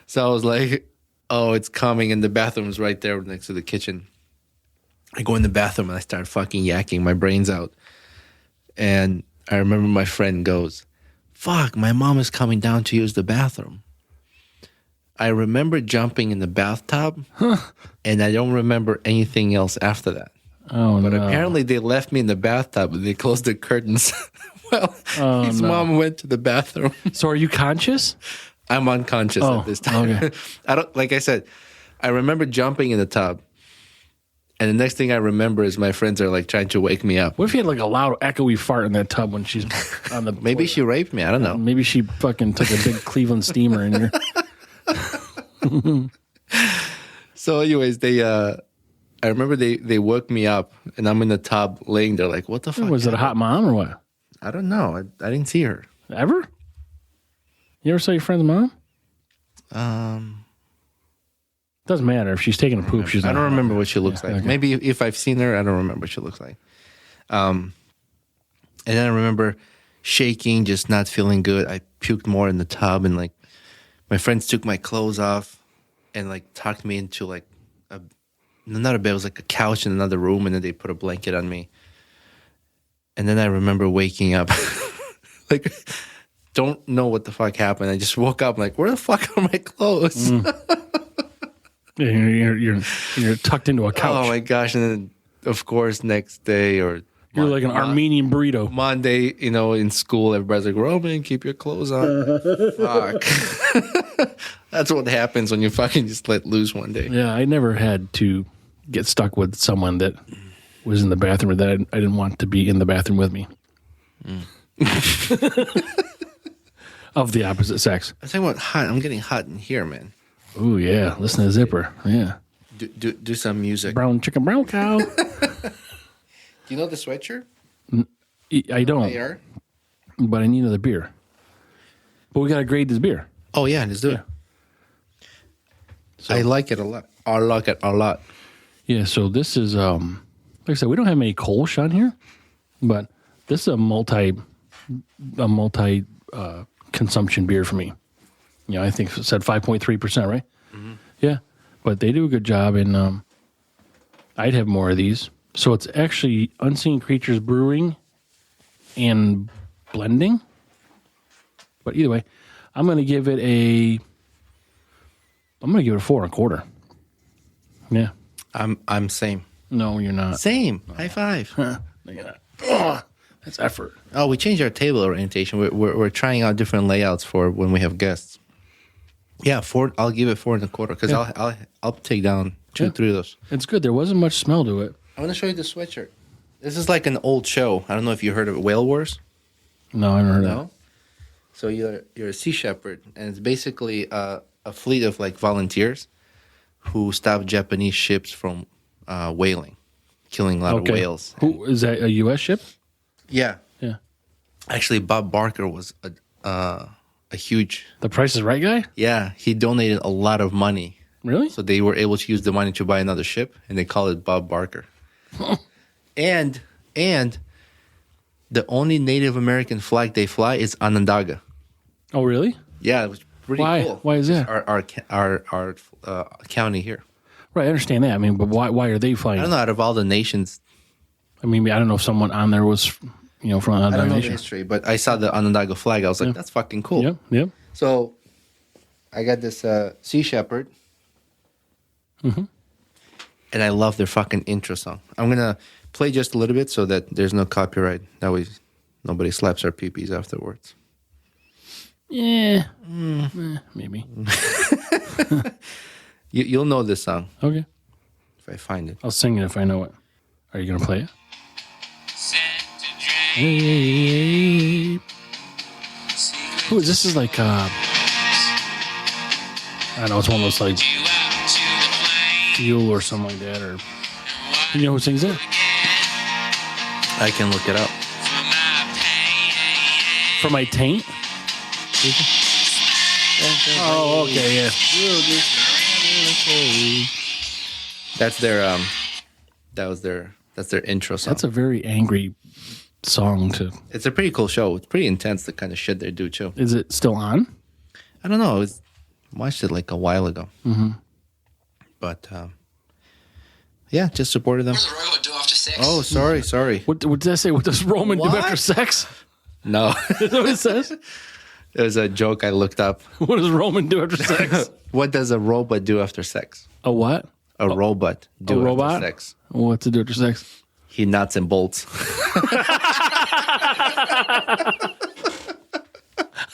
So I was like, oh, it's coming. And the bathroom's right there next to the kitchen. I go in the bathroom and I start fucking yakking my brains out. And I remember my friend goes, fuck, my mom is coming down to use the bathroom. I remember jumping in the bathtub, and I don't remember anything else after that.
Oh,
but apparently they left me in the bathtub and they closed the curtains. His mom went to the bathroom.
So are you conscious?
I'm unconscious at this time. Okay. Like I said, I remember jumping in the tub. And the next thing I remember is my friends are like trying to wake me up.
What if you had like a loud echoey fart in that tub when she's on the
Maybe
toilet?
she raped me. I don't know.
Maybe she fucking took a big Cleveland steamer in here.
So anyways, I remember they woke me up and I'm in the tub laying there like, what the fuck?
Was it a hot mom or what?
I don't know. I didn't see her.
Ever? You ever saw your friend's mom? Doesn't matter if she's taking a poop.
I don't remember what she looks like. Okay. Maybe if I've seen her, I don't remember what she looks like. And then I remember shaking, just not feeling good. I puked more in the tub, and like my friends took my clothes off and like tucked me into like not a bed, it was like a couch in another room, and then they put a blanket on me. And then I remember waking up, like don't know what the fuck happened. I just woke up like, where the fuck are my clothes?
Yeah, you're tucked into a couch.
Oh my gosh! And then, of course, next day or
you're like an Armenian burrito.
Monday, in school, everybody's like, "Roman, keep your clothes on." Fuck. That's what happens when you fucking just let loose one day.
Yeah, I never had to get stuck with someone that was in the bathroom or that I didn't want to be in the bathroom with me. Of the opposite sex.
I'm talking about hot. I'm getting hot in here, man.
Ooh, yeah. Listen to the zipper. Yeah.
Do some music.
Brown chicken, brown cow.
Do you know the sweatshirt?
I don't.
AR?
But I need another beer. But we got to grade this beer.
Oh yeah, let's do it.
So,
I like it a lot. I like it a lot.
Yeah, so this is like I said, we don't have any Kolsch on here, but this is a multi consumption beer for me. You know, I think it said 5.3%, right? Mm-hmm. Yeah, but they do a good job, and I'd have more of these. So it's actually Unseen Creatures Brewing and blending. But either way, I'm going to give it a 4.25. Yeah.
I'm same.
No, you're not.
Same. High five.
Look at that. Oh, that's effort.
Oh, we changed our table orientation. We're trying out different layouts for when we have guests. Yeah, 4. I'll give it 4.25 because I'll take down 2, 3 of those.
It's good. There wasn't much smell to it.
I want to show you the sweatshirt. This is like an old show. I don't know if you heard of Whale Wars.
No, I never heard of that.
So you're a sea shepherd, and it's basically a fleet of like volunteers who stop Japanese ships from whaling, killing a lot of whales.
Who is that? A U.S. ship?
Yeah.
Yeah.
Actually, Bob Barker was a huge.
The Price is Right guy?
Yeah, he donated a lot of money.
Really?
So they were able to use the money to buy another ship, and they call it Bob Barker. and the only Native American flag they fly is Onondaga.
Oh, really?
Yeah, it was pretty cool.
Why is that?
Our county here.
Right, I understand that. I mean, but why are they flying?
I don't know. Out of all the nations,
I mean, I don't know if someone on there was, from another
I don't know the
nation.
history, but I saw the Onondaga flag. I was like, that's fucking cool.
Yep.
So I got this Sea Shepherd.
Mm-hmm.
And I love their fucking intro song. I'm going to play just a little bit so that there's no copyright. That way nobody slaps our peepees afterwards.
Yeah. Maybe.
You'll know this song.
Okay.
If I find it.
I'll sing it if I know it. Are you going to play it? Hey. Ooh, this is like, I don't know, it's one of those like Fuel or something like that, or you know who sings it?
I can look it up.
For My Taint? Oh, okay, yeah.
That's their that's their intro song.
That's a very angry song to.
It's a pretty cool show. It's pretty intense, the kind of shit they do too.
Is it still on?
I don't know. I watched it like a while ago. Mm-hmm. But yeah, just supported them.
What does a robot do after sex?
Oh, sorry.
What did that say? What does Roman do
What?
after sex?
No.
Is that what it says?
It was a joke I looked up.
What does Roman do after sex?
What does a robot do after sex?
A what?
A robot do
a robot?
after sex.
What's it do after sex?
He nuts and bolts.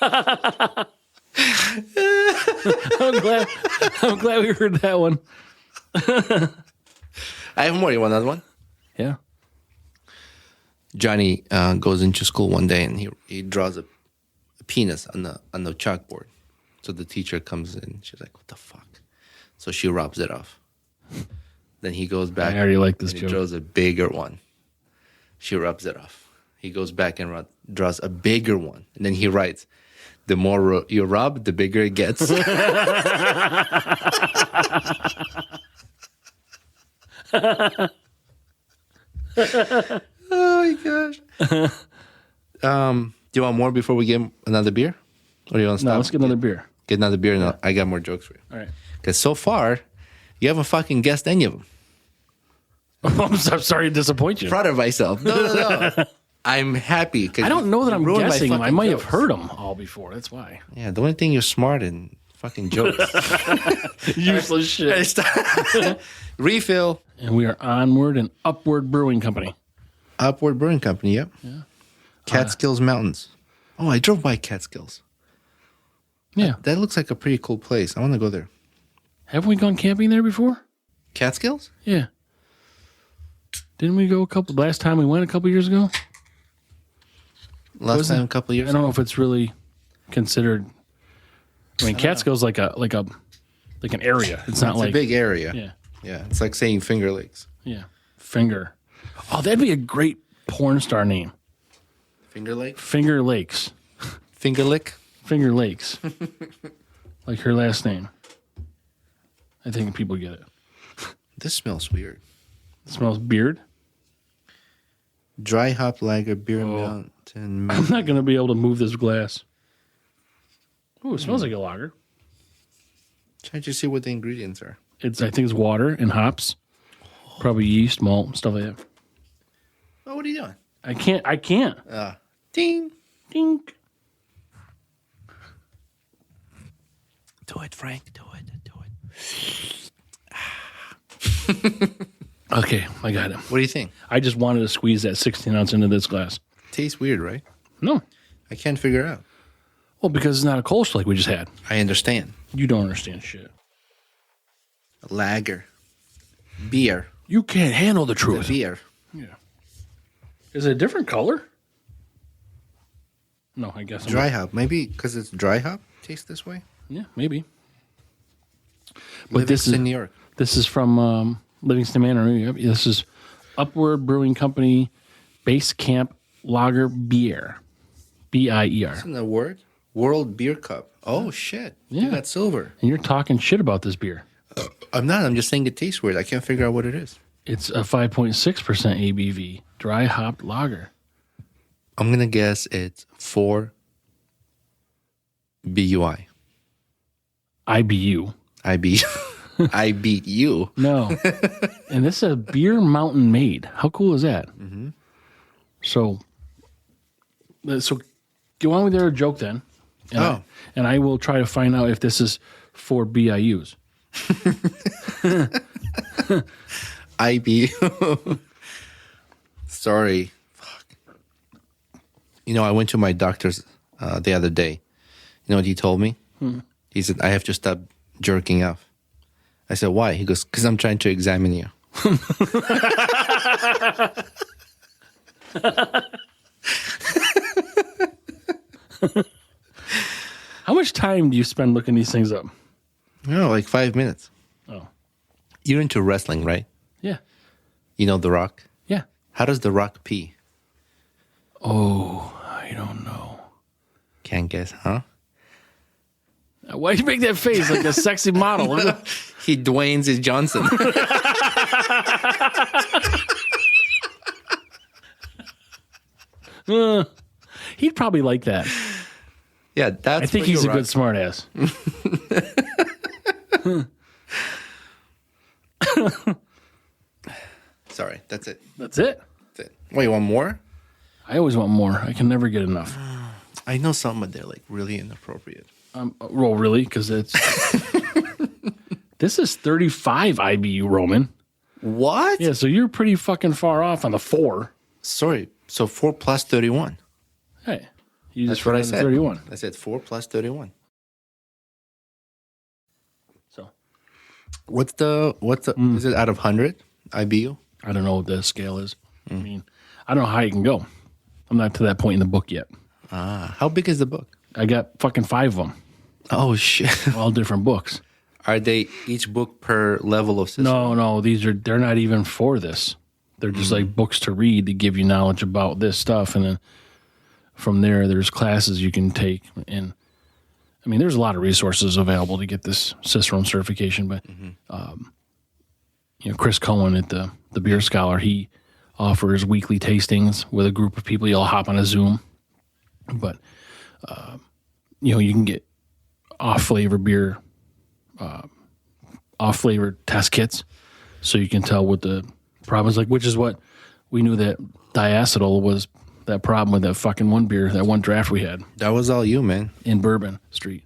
I'm glad we heard that one.
I have more. You want another one?
Yeah.
Johnny goes into school one day and he draws a penis on the chalkboard. So the teacher comes in. She's like, "What the fuck?" So she rubs it off. Then he goes back.
I already like this
and
joke.
He draws a bigger one. She rubs it off. He goes back and draws a bigger one. And then he writes, "The more you rub, the bigger it gets." Oh my gosh. Do you want more before we get another beer? Or do you want to stop?
No, let's get another beer.
Get another beer and I got more jokes for you.
All right.
Because so far, you haven't fucking guessed any of them.
I'm sorry to disappoint you.
Proud of myself. No. I'm happy.
I don't know that I'm
ruined my
guessing them. I
fucking
might
jokes.
have heard them all before. That's why.
Yeah, the only thing you're smart in fucking jokes.
Useless shit.
Refill.
And we are Onward and Upward Brewing Company.
Upward Brewing Company, yep.
Yeah.
Catskills Mountains. Oh, I drove by Catskills.
Yeah.
That looks like a pretty cool place. I want to go there.
Haven't we gone camping there before?
Catskills?
Yeah. Didn't we go last time we went a couple years ago?
Last time a couple years
I don't know if it's really considered. I mean, Catskills like an area. It's not
It's
like
a big area.
Yeah.
Yeah, it's like saying Finger Lakes.
Yeah. Finger. Oh, that'd be a great porn star name.
Finger Lake?
Finger Lakes.
Finger Lick?
Finger Lakes. like her last name. I think people get it.
This smells weird.
It smells beard.
Dry hop lager beer mountain.
I'm not going to be able to move this glass. Ooh, it smells like a lager.
Can't you see what the ingredients are?
I think it's water and hops. Probably yeast, malt, stuff like that.
Oh, what are you doing?
I can't.
Ding.
Dink.
Do it, Frank. Do it.
Okay, I got it.
What do you think?
I just wanted to squeeze that 16 ounce into this glass.
Tastes weird, right?
No.
I can't figure it out.
Well, because it's not a Kolsch like we just had.
I understand.
You don't understand shit.
Lager. Beer.
You can't handle the truth.
The beer.
Yeah. Is it a different color? No, I guess.
Dry hop. Maybe because it's dry hop tastes this way?
Yeah, maybe. But
Livingston, New York.
This is from Livingston Manor. New York. This is Upward Brewing Company Base Camp Lager Beer. BIER.
Isn't that a word? World Beer Cup. Oh, shit.
Yeah.
You got silver.
And you're talking shit about this beer.
I'm not. I'm just saying it tastes weird. I can't figure out what it is.
It's a 5.6% ABV. Dry hopped lager.
I'm going to guess it's 4 BUI.
IBU.
I beat you.
No. And this is a beer mountain made. How cool is that? Mm-hmm. So go on with your joke then. And I will try to find out if this is for BIUs.
IBU. Sorry. Fuck. I went to my doctor's the other day. You know what he told me? He said, I have to stop jerking off. I said, why? He goes, because I'm trying to examine you.
How much time do you spend looking these things up?
Like 5 minutes.
Oh.
You're into wrestling, right?
Yeah.
You know The Rock?
Yeah.
How does The Rock pee?
Oh, I don't know.
Can't guess, huh?
Why'd you make that face like a sexy model?
He Dwayne's his Johnson.
He'd probably like that.
Yeah, that's.
I think he's a good smartass.
Sorry, that's it.
That's it.
That's it. Wait, you want more?
I always want more. I can never get enough.
I know some, but they're like really inappropriate.
Well, really, because it's this is 35 IBU, Roman.
What?
Yeah, so you're pretty fucking far off on the 4.
Sorry, so 4 plus 31.
Hey, you
That's
just
what I
forgot the
said.
31.
I said 4 plus 31.
So,
What's the is it out of 100 IBU?
I don't know what the scale is. I mean, I don't know how you can go. I'm not to that point in the book yet.
How big is the book?
I got fucking 5 of them,
Oh shit.
all different books.
Are they each book per level of system?
No, they're not even for this. They're just like books to read to give you knowledge about this stuff, and then from there, there's classes you can take. And I mean, there's a lot of resources available to get this Cicerone certification. But Chris Cohen at the Beer Scholar, he offers weekly tastings with a group of people. You'll hop on a Zoom, but you can get off-flavor beer, off-flavor test kits, so you can tell what the problem is like, which is what we knew that diacetyl was that problem with that fucking one beer, that one draft we had.
That was all you, man.
In Bourbon Street.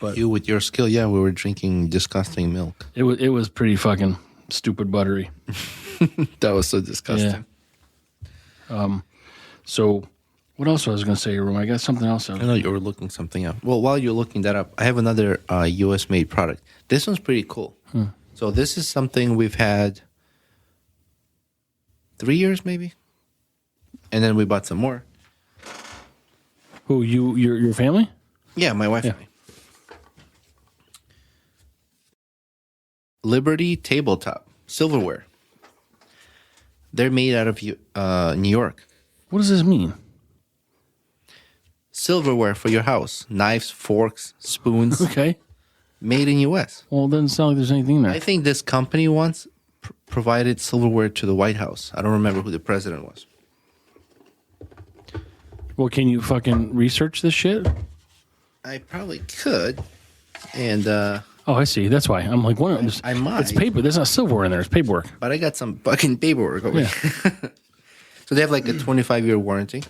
But
you with your skill, yeah, we were drinking disgusting milk.
It was pretty fucking stupid buttery.
That was so disgusting.
Yeah. So what else was I going to say, Room? I got something else.
I know you were looking something up. Well, while you're looking that up, I have another U.S.-made product. This one's pretty cool. So this is something we've had 3 years, maybe, and then we bought some more.
Who, your family?
Yeah, my wife and I. Liberty Tabletop silverware. They're made out of New York.
What does this mean?
silverware for your house, knives, forks, spoons,
Okay.
made in U.S.
Well, it doesn't sound like there's anything there.
I think this company once provided silverware to the White House. I don't remember who the president was.
Well, can you fucking research this shit?
I probably could, and
Oh, I see. That's why. I'm like,
I might.
It's paper. There's not silverware in there. It's paperwork.
but I got some fucking paperwork over here. So they have like a 25-year warranty.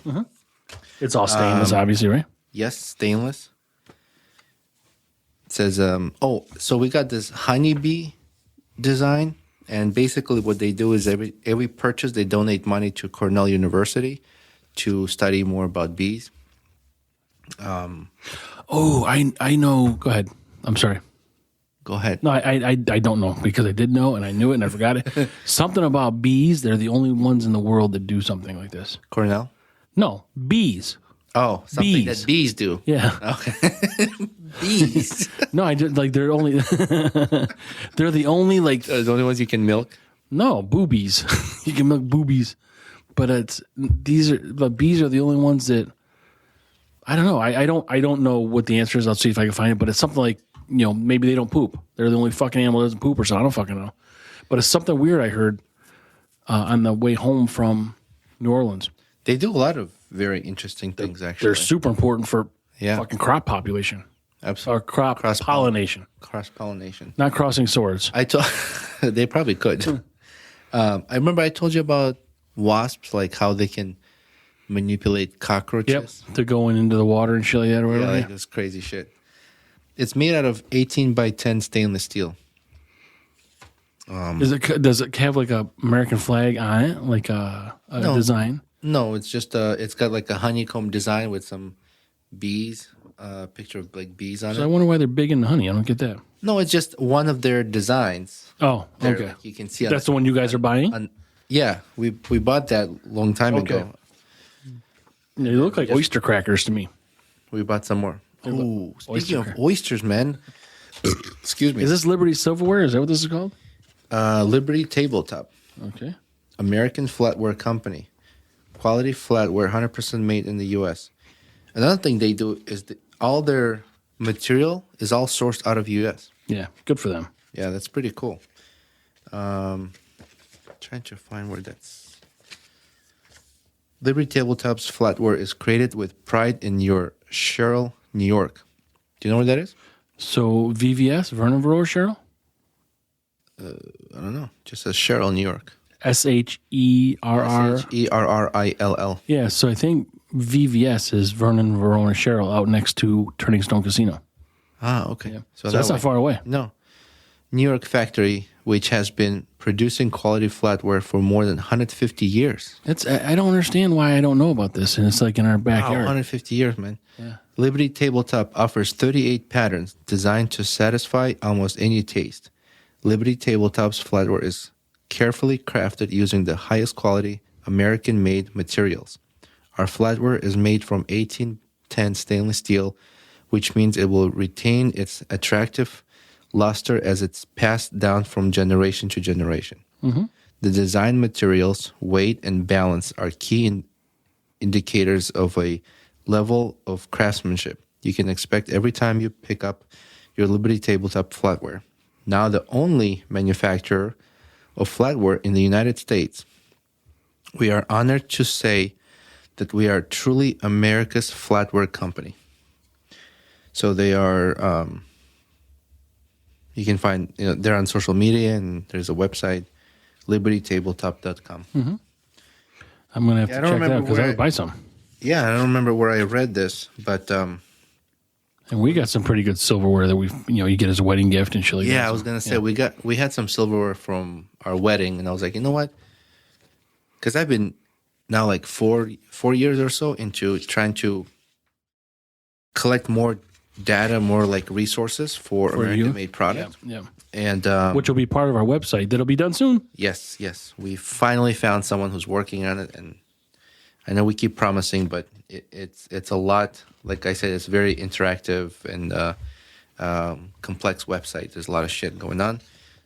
It's all stainless, obviously, right?
Yes, stainless. It says, so we got this honeybee design, and basically what they do is every purchase they donate money to Cornell University to study more about bees.
Oh, I know. Go ahead. I'm sorry.
Go ahead.
No, I don't know because I did know and I knew it and I forgot it. Something about bees. They're the only ones in the world that do something like this.
Cornell?
No, bees.
Oh, something
Bees.
that bees do.
Yeah.
Okay. Bees.
No, I did like they're only they're the only like
The only ones you can milk.
no boobies. You can milk boobies, but bees are the only ones that I don't know. I don't know what the answer is. I'll see if I can find it. But it's something like maybe they don't poop. They're the only fucking animal that doesn't poop or something. I don't fucking know. But it's something weird I heard on the way home from New Orleans.
They do a lot of very interesting things, actually.
They're super important for fucking crop population.
Absolutely.
Or crop pollination.
Cross-pollination.
Not crossing swords.
They probably could. I remember I told you about wasps, like how they can manipulate cockroaches.
Yep. To going into the water and shit like that or whatever.
Yeah, like this crazy shit. It's made out of 18 by 10 stainless steel.
Does it have like a American flag on it, like a design?
No, it's just it's got like a honeycomb design with some bees, picture of like bees on
So I
it.
wonder why they're big into honey. I don't get that.
No, it's just one of their designs.
Oh,
There,
okay.
like, you can see.
That's the one you guys are buying?
Yeah, we bought that long time ago.
They look like oyster crackers to me.
We bought some more. Ooh, speaking
oyster
of
crack.
oysters, man. Excuse me.
Is this Liberty Silverware? Is that what this is called?
Liberty Tabletop,
Okay.
American flatware company. Quality flatware, 100% made in the U.S. Another thing they do is all their material is all sourced out of U.S.
Yeah, good for them.
Yeah, that's pretty cool. Trying to find where that's. Liberty Tabletop's flatware is created with pride in your Sherrill, New York. Do you know where that is?
So VVS, Vernon Varroa Cheryl?
I don't know. Just says Sherrill, New York.
SHERR.
SHERRILL.
Yeah, so I think VVS is Vernon Verona Cheryl out next to Turning Stone Casino.
Ah, okay.
Yeah.
So
that's not far away.
No. New York factory, which has been producing quality flatware for more than 150 years.
I don't understand why I don't know about this, and it's like in our
Wow,
backyard.
150 years, man.
Yeah.
Liberty Tabletop offers 38 patterns designed to satisfy almost any taste. Liberty Tabletop's flatware is carefully crafted using the highest quality American-made materials. Our flatware is made from 1810 stainless steel, which means it will retain its attractive luster as it's passed down from generation to generation.
Mm-hmm.
The design materials, weight, and balance are key indicators of a level of craftsmanship you can expect every time you pick up your Liberty Tabletop flatware. Now the only manufacturer of flatware in the United States, we are honored to say that we are truly America's flatware company. So they are, you can find, they're on social media, and there's a website, libertytabletop.com.
Mm-hmm. I'm going to have to check that out because I would buy some.
Yeah, I don't remember where I read this, but...
and we got some pretty good silverware that you get as a wedding gift and shit like that.
Yeah, I was going to say, we had some silverware from our wedding, and I was like, you know what? Because I've been now like 4 years or so into trying to collect more data, more like resources for American-made products.
Yeah.
And
which will be part of our website. That'll be done soon.
Yes. We finally found someone who's working on it, and I know we keep promising, but it's a lot. Like I said, it's very interactive and complex website. There's a lot of shit going on,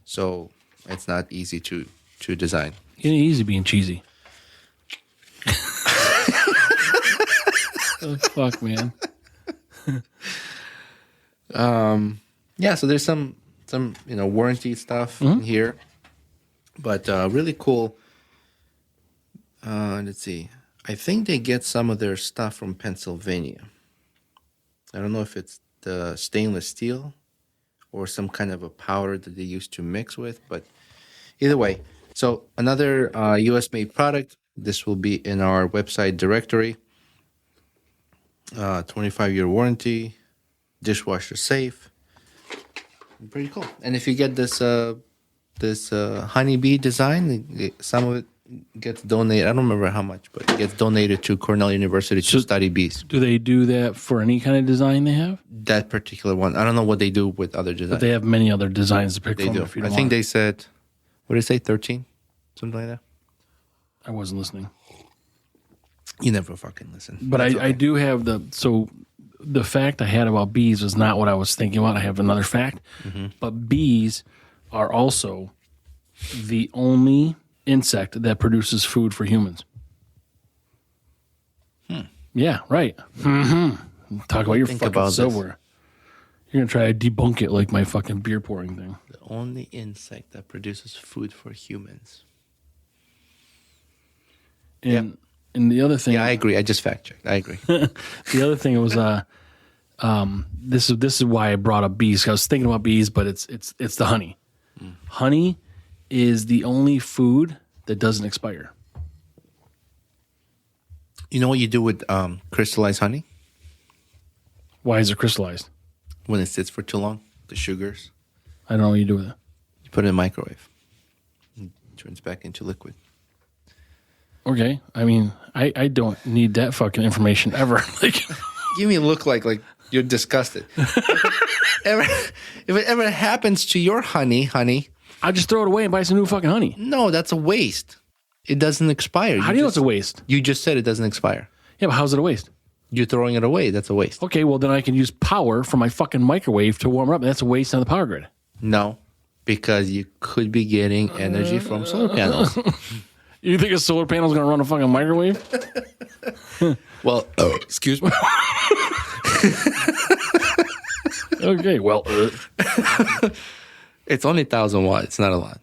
so it's not easy to design.
It ain't easy being cheesy. Oh, fuck, man.
Yeah, so there's some warranty stuff in here, but really cool. Let's see. I think they get some of their stuff from Pennsylvania. I don't know if it's the stainless steel or some kind of a powder that they used to mix with, but either way. So another U.S. made product. This will be in our website directory. 25-year warranty, dishwasher safe. Pretty cool. And if you get this honeybee design, some of it gets donated. I don't remember how much, but it gets donated to Cornell University to study bees.
Do they do that for any kind of design they have?
That particular one. I don't know what they do with other designs.
But they have many other designs to pick
They
from.
do.
If you
I
don't
think
want.
they said, what did they say, 13? Something like that.
I wasn't listening.
You never fucking listen.
But I do have the fact I had about bees was not what I was thinking about. I have another fact. But bees are also the only insect that produces food for humans. Yeah, right. Talk about your fucking
about
silverware. You're going to try to debunk it like my fucking beer pouring thing.
The only insect that produces food for humans.
And the other thing...
Yeah, I agree. I just fact-checked. I agree.
The other thing was this is why I brought up bees. 'Cause I was thinking about bees, but it's the honey. Honey is the only food that doesn't expire.
You know what you do with crystallized honey?
Why is it crystallized?
When it sits for too long, the sugars.
I don't know what you do with it.
You put it in the microwave. It turns back into liquid.
Okay. I mean, I don't need that fucking information ever. Like,
Give me a look like you're disgusted. If it ever happens to your honey,
I'll just throw it away and buy some new fucking honey.
no, that's a waste. It doesn't expire.
How do you know it's a waste?
You just said it doesn't expire.
Yeah, but how's it a waste?
You're throwing it away. That's a waste.
Okay, well, then I can use power from my fucking microwave to warm it up. That's a waste on the power grid.
No, because you could be getting energy from solar panels.
You think a solar panel is going to run a fucking microwave?
Well, excuse me.
Okay, well.
It's only 1,000 watts. It's not a lot.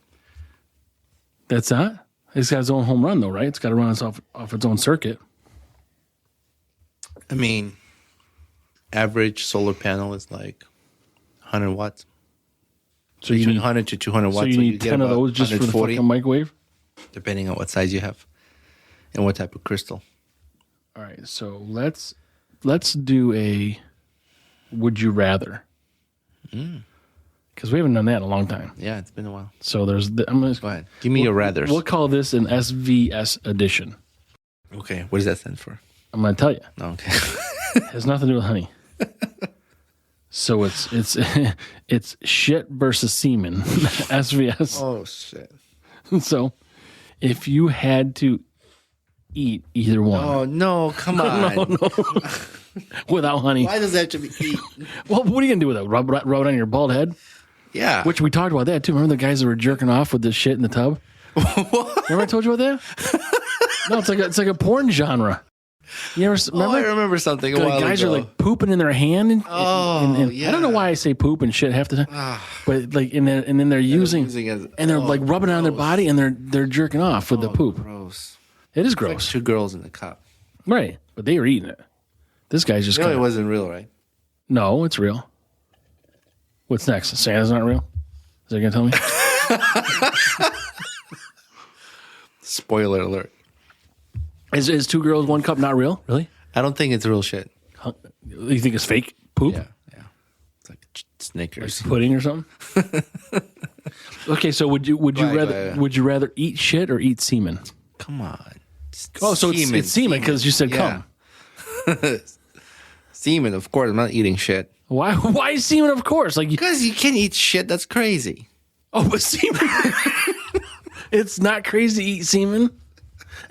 That's not? It's got its own home run, though, right? It's got to run off its own circuit.
I mean, average solar panel is like 100 watts.
So you
Between
need
100 to 200 watts.
So you need
get
10 of
about
those just for the
140,
fucking microwave?
depending on what size you have and what type of crystal.
All right, so let's do a would you rather. Because we haven't done that in a long time.
Yeah, it's been a while.
So there's I'm gonna
Go ahead. Give me your rathers.
We'll call this an SVS edition.
Okay, what does that stand for?
I'm gonna tell you.
No, okay.
It has nothing to do with honey. So it's shit versus semen. SVS.
Oh, shit.
So if you had to eat either one.
Oh, no, come on.
No. Without honey.
Why does that have to be eaten?
Well, what are you going to do with it? Rub it on your bald head?
Yeah.
Which we talked about that too. Remember the guys that were jerking off with this shit in the tub?
What?
Remember I told you about that? No, it's like a porn genre. You ever remember?
I remember something a
The
while
guys
ago.
are like pooping in their hand, and
yeah.
I don't know why I say poop and shit half the time, but like, and then they're using
it,
and they're like rubbing it on their body, and they're jerking off with the poop.
Gross.
It is
Like
gross,
2 girls in the cup.
right? But they were eating it. This guy's just
You know it
kinda,
wasn't real, right?
no, it's real. What's next? Santa's not real. Is that gonna tell me?
Spoiler alert.
Is 2 girls 1 cup not real? Really?
I don't think it's real shit.
You think it's fake poop?
Yeah. It's like Snickers.
Pudding or something? Okay, so would you
Right,
rather
yeah.
would you rather eat shit or eat semen?
Come on.
Oh, so it's semen because you said cum.
Semen, of course. I'm not eating shit.
Why semen? Of course, like
Because you can't eat shit. That's crazy.
oh, but semen. It's not crazy to eat semen,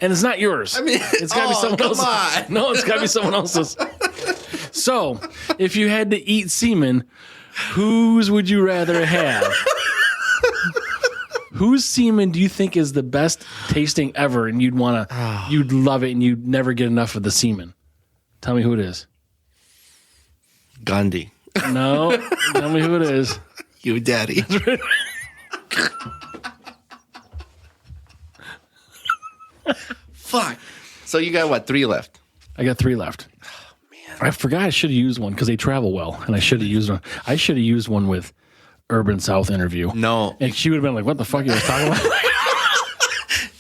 and it's not yours. I
mean,
it's got to be someone else's.
on.
No, it's got to be someone else's. So, if you had to eat semen, whose would you rather have? Whose semen do you think is the best tasting ever, and you'd love it, and you'd never get enough of the semen Tell me who it is.
Gandhi.
No. Tell me who it is.
You daddy. Fuck. So you got what, 3 left?
I got 3 left. Man. I forgot I should have used one because they travel well, and I should have used one. I should have used one with Urban South interview.
No.
And she would have been like, what the fuck are you talking about?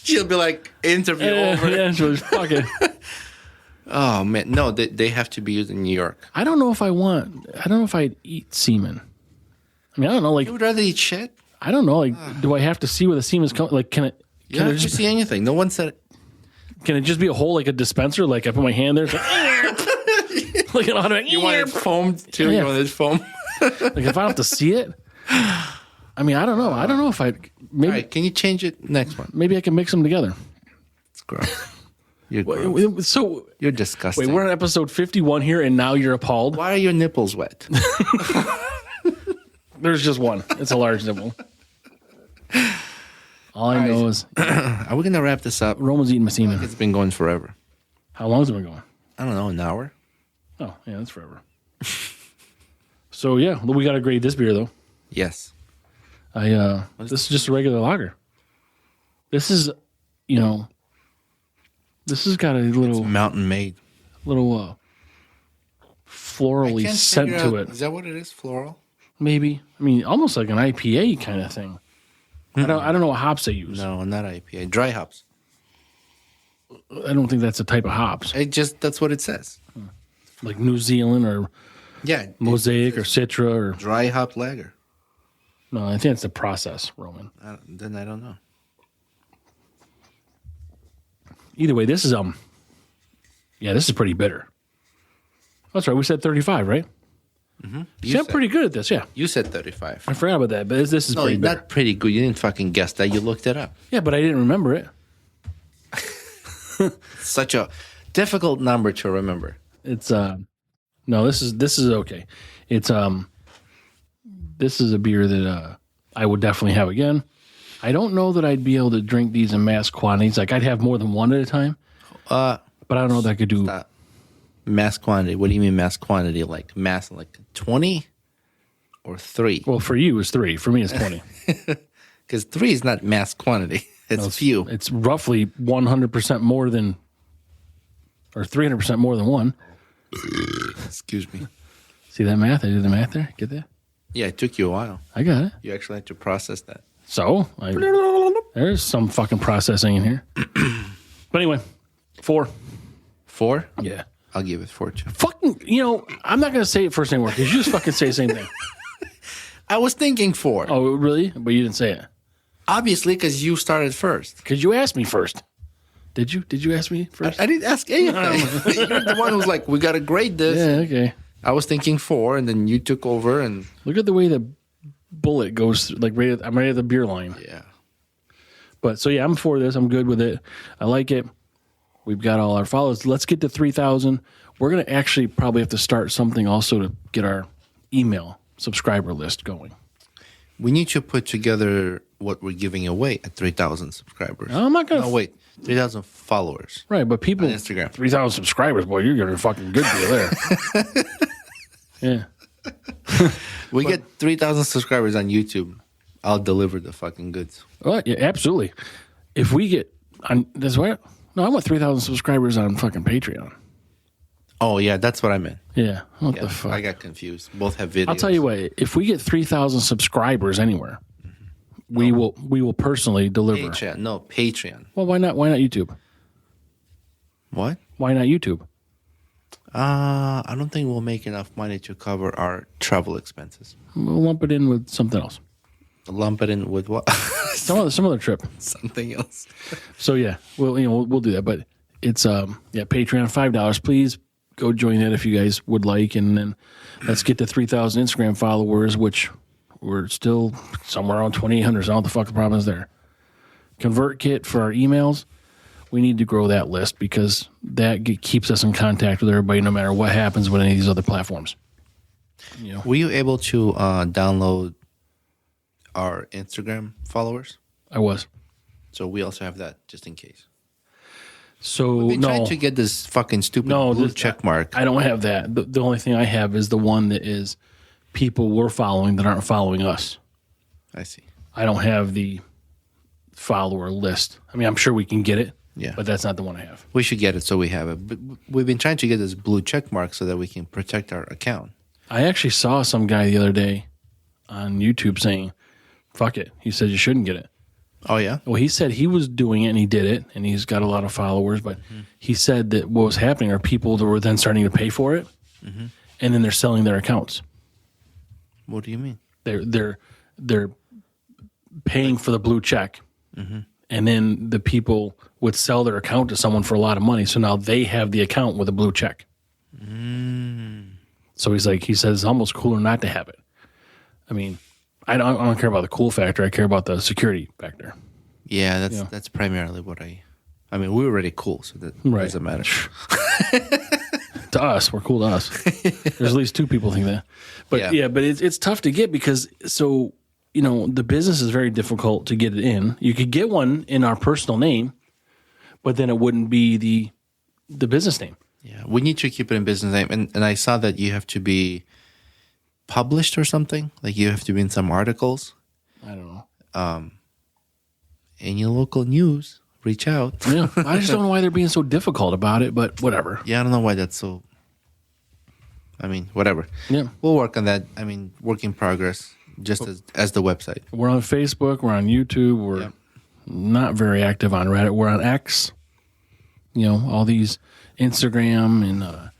She'll be like, interview over.
Yeah, she was fucking.
Oh, man. No, they have to be used in New York.
I don't know if I'd eat semen. I mean, I don't know. Like,
You would rather eat shit?
I don't know. Like, do I have to see where the semen's coming? Like, can it?
You don't have to see anything. No one said it.
Can it just be a hole like a dispenser? Like I put my hand there, it's like an automatic.
You want it foamed too?
Yeah.
You want it foam?
Like if I don't have to see it. I mean, I don't know. I don't know if I maybe
All right, can you change it next one?
maybe I can mix them together.
It's gross. You're gross.
So
You're disgusting.
wait, we're on episode 51 here, and now you're appalled.
Why are your nipples wet?
There's just one. It's a large nipple. All I know is
Are we going to wrap this up?
Roman's eating my semen.
It's been going forever.
How long's it been going?
I don't know, an hour?
Oh, yeah, that's forever. So yeah, well, we got to grade this beer though.
Yes.
This is just a regular lager. This is, this has got a little
Mountain made.
florally scent to it.
Is that what it is? Floral?
Maybe. I mean, almost like an IPA kind of thing. I don't know what hops they use.
No, not IPA. Dry hops.
I don't think that's a type of hops.
That's what it says.
Like New Zealand or
Yeah.
Mosaic or Citra or
Dry hop lager.
no, I think it's the process, Roman.
Then I don't know.
Either way, this is this is pretty bitter. That's right. We said 35, right? Mm-hmm. See, I'm pretty good at this. Yeah,
You said 35.
I forgot about that, but this is
No,
pretty bitter.
not pretty good. You didn't fucking guess that. You looked it up.
Yeah, but I didn't remember it.
Such a difficult number to remember.
It's no, this is okay. It's this is a beer that I would definitely have again. I don't know that I'd be able to drink these in mass quantities. Like I'd have more than one at a time. But I don't know that I could do
Mass quantity. What do you mean mass quantity? Like mass, like 20 or 3?
Well, for you it's 3. For me it's 20.
Because 3 is not mass quantity. It's few.
It's roughly 100% more than, or 300% more than 1.
Excuse me.
See that math? I did the math there. Get that?
Yeah, it took you a while.
I got it.
You actually had to process that.
So there's some fucking processing in here. But anyway, 4.
4?
Yeah.
I'll give it 4 too.
Fucking, I'm not going to say it first anymore because you just fucking say the same thing.
I was thinking 4.
Oh, really? But you didn't say it.
Obviously, because you started first.
Because you asked me first. Did you? Did you ask me first?
I didn't ask anything. You're the one who's like, we got to grade this.
Yeah, okay.
I was thinking 4, and then you took over, and
Look at the way the bullet goes through, like I'm right at the beer line.
yeah.
But so yeah, I'm for this. I'm good with it. I like it. We've got all our follows. Let's get to 3,000. We're going to actually probably have to start something also to get our email subscriber list going.
We need to put together what we're giving away at 3,000 subscribers.
I'm not going to.
No, wait. 3,000 followers.
Right, but people.
On Instagram.
3,000 subscribers, boy, you're getting a fucking good deal there. Yeah.
We get 3,000 subscribers on YouTube. I'll deliver the fucking goods.
Oh, yeah, absolutely. If we get. That's what. No, I want 3,000 subscribers on fucking Patreon.
Oh, yeah, that's what I meant.
Yeah. What
Yeah,
the fuck?
I got confused. Both have videos.
I'll tell you what. If we get 3,000 subscribers anywhere, we will personally deliver.
Patreon. No, Patreon.
Well, why not? Why not YouTube?
What?
Why not YouTube?
I don't think we'll make enough money to cover our travel expenses.
We'll lump it in with something else.
Lump it in with what?
Some other trip.
Something else.
So yeah, we'll do that. But it's Patreon $5. Please go join that if you guys would like, and then let's get to 3,000 Instagram followers, which we're still somewhere around 2,800. So I don't know what the fuck the problem is there. Convert kit for our emails. We need to grow that list because that keeps us in contact with everybody, no matter what happens with any of these other platforms.
Were you able to download our Instagram followers?
I was.
So we also have that just in case.
So
We've been
no,
trying to get this fucking stupid blue check mark.
I don't have that. The only thing I have is the one that is people we're following that aren't following us.
I see.
I don't have the follower list. I mean, I'm sure we can get it.
Yeah.
But that's not the one I have.
We should get it so we have it. But we've been trying to get this blue check mark so that we can protect our account.
I actually saw some guy the other day on YouTube saying, fuck it. He said you shouldn't get it.
Oh, yeah?
Well, he said he was doing it and he did it and he's got a lot of followers. But he said that what was happening are people that were then starting to pay for it and then they're selling their accounts.
What do you mean?
They're paying for the blue check. And then the people would sell their account to someone for a lot of money. So now they have the account with a blue check. So he says it's almost cooler not to have it. I mean, I don't care about the cool factor. I care about the security factor.
Yeah, that's primarily what I mean, we're already cool, so that doesn't matter.
To us, we're cool to us. There's at least two people think that. But but it's tough to get because the business is very difficult to get it in. You could get one in our personal name, but then it wouldn't be the business name.
Yeah, we need to keep it in business name. And I saw that you have to be published or something. Like you have to be in some articles.
I don't know.
In your local news, reach out.
Yeah, I just don't know why they're being so difficult about it, but whatever.
Yeah, I don't know why that's so... I mean, whatever.
Yeah.
We'll work on that. I mean, work in progress. Just as the website.
We're on Facebook. We're on YouTube. We're not very active on Reddit. We're on X. All these Instagram and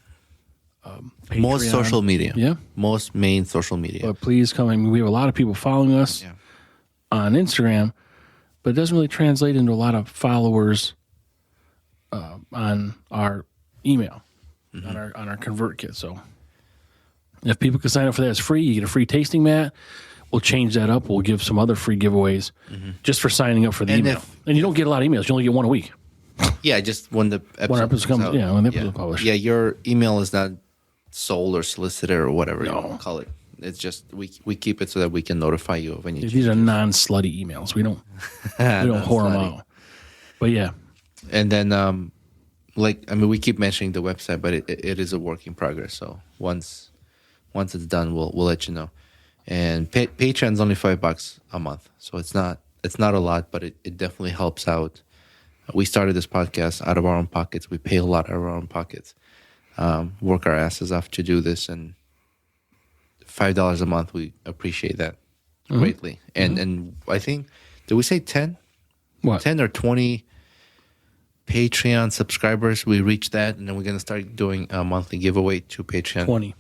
Patreon.
Most social media.
Yeah.
Most main social media.
But please come. I mean, we have a lot of people following us on Instagram, but it doesn't really translate into a lot of followers on our email, on our ConvertKit. So if people can sign up for that, it's free. You get a free tasting mat. We'll change that up. We'll give some other free giveaways just for signing up for the email. And you don't get a lot of emails. You only get one a week.
Yeah, just when the episode
comes
out.
Yeah, when the episode is published.
Yeah, your email is not sold or solicited or whatever you want to call it. It's just we keep it so that we can notify you of any changes.
These are non-slutty emails. We don't whore them out. But yeah.
And then, we keep mentioning the website, but it is a work in progress. So once it's done, we'll let you know. And Patreon's only $5 a month, so it's not a lot, but it definitely helps out. We started this podcast out of our own pockets. We pay a lot out of our own pockets, work our asses off to do this, and $5 a month, we appreciate that greatly. And I think, did we say 10?
What?
10 or 20 Patreon subscribers. We reached that, and then we're going to start doing a monthly giveaway to Patreon.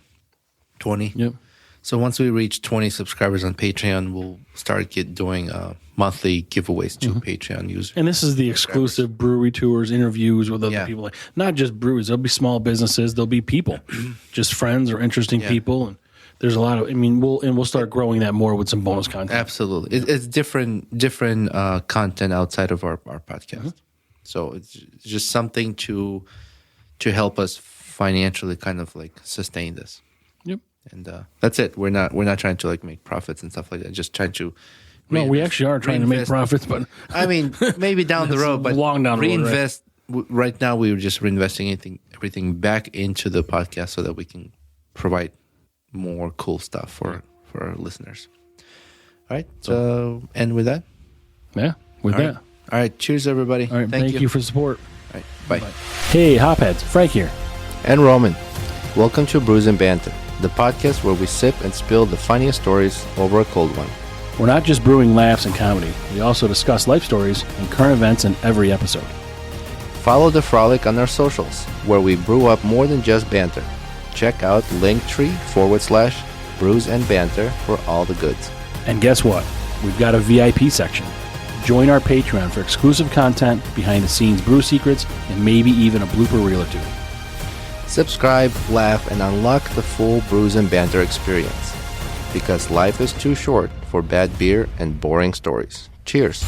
20?
Yep.
So once we reach 20 subscribers on Patreon, we'll start doing monthly giveaways to Patreon users.
And this is the exclusive brewery tours, interviews with other people. Not just breweries. There'll be small businesses. There'll be people, just friends or interesting people. And there's a lot of. I mean, we'll start growing that more with some bonus content.
Absolutely, it's different content outside of our podcast. So it's just something to help us financially, kind of like sustain this.
Yep.
And that's it. We're not trying to make profits and stuff like that. Just trying to.
No, we actually are trying to make profits, but
I mean, maybe down the road, but
long down the road.
Reinvest. Right now, we were just reinvesting everything back into the podcast so that we can provide more cool stuff for our listeners. All right. So, and with that,
with that.
All right. Cheers, everybody.
All right. Thank you for support.
All right. Bye.
Hey, Hopheads. Frank here.
And Roman. Welcome to Brews Banter, the podcast where we sip and spill the funniest stories over a cold one.
We're not just brewing laughs and comedy. We also discuss life stories and current events in every episode.
Follow the frolic on our socials, where we brew up more than just banter. Check out linktree/brews and banter for all the goods.
And guess what? We've got a VIP section. Join our Patreon for exclusive content, behind-the-scenes brew secrets, and maybe even a blooper reel or two.
Subscribe, laugh, and unlock the full Brews and Banter experience. Because life is too short for bad beer and boring stories. Cheers.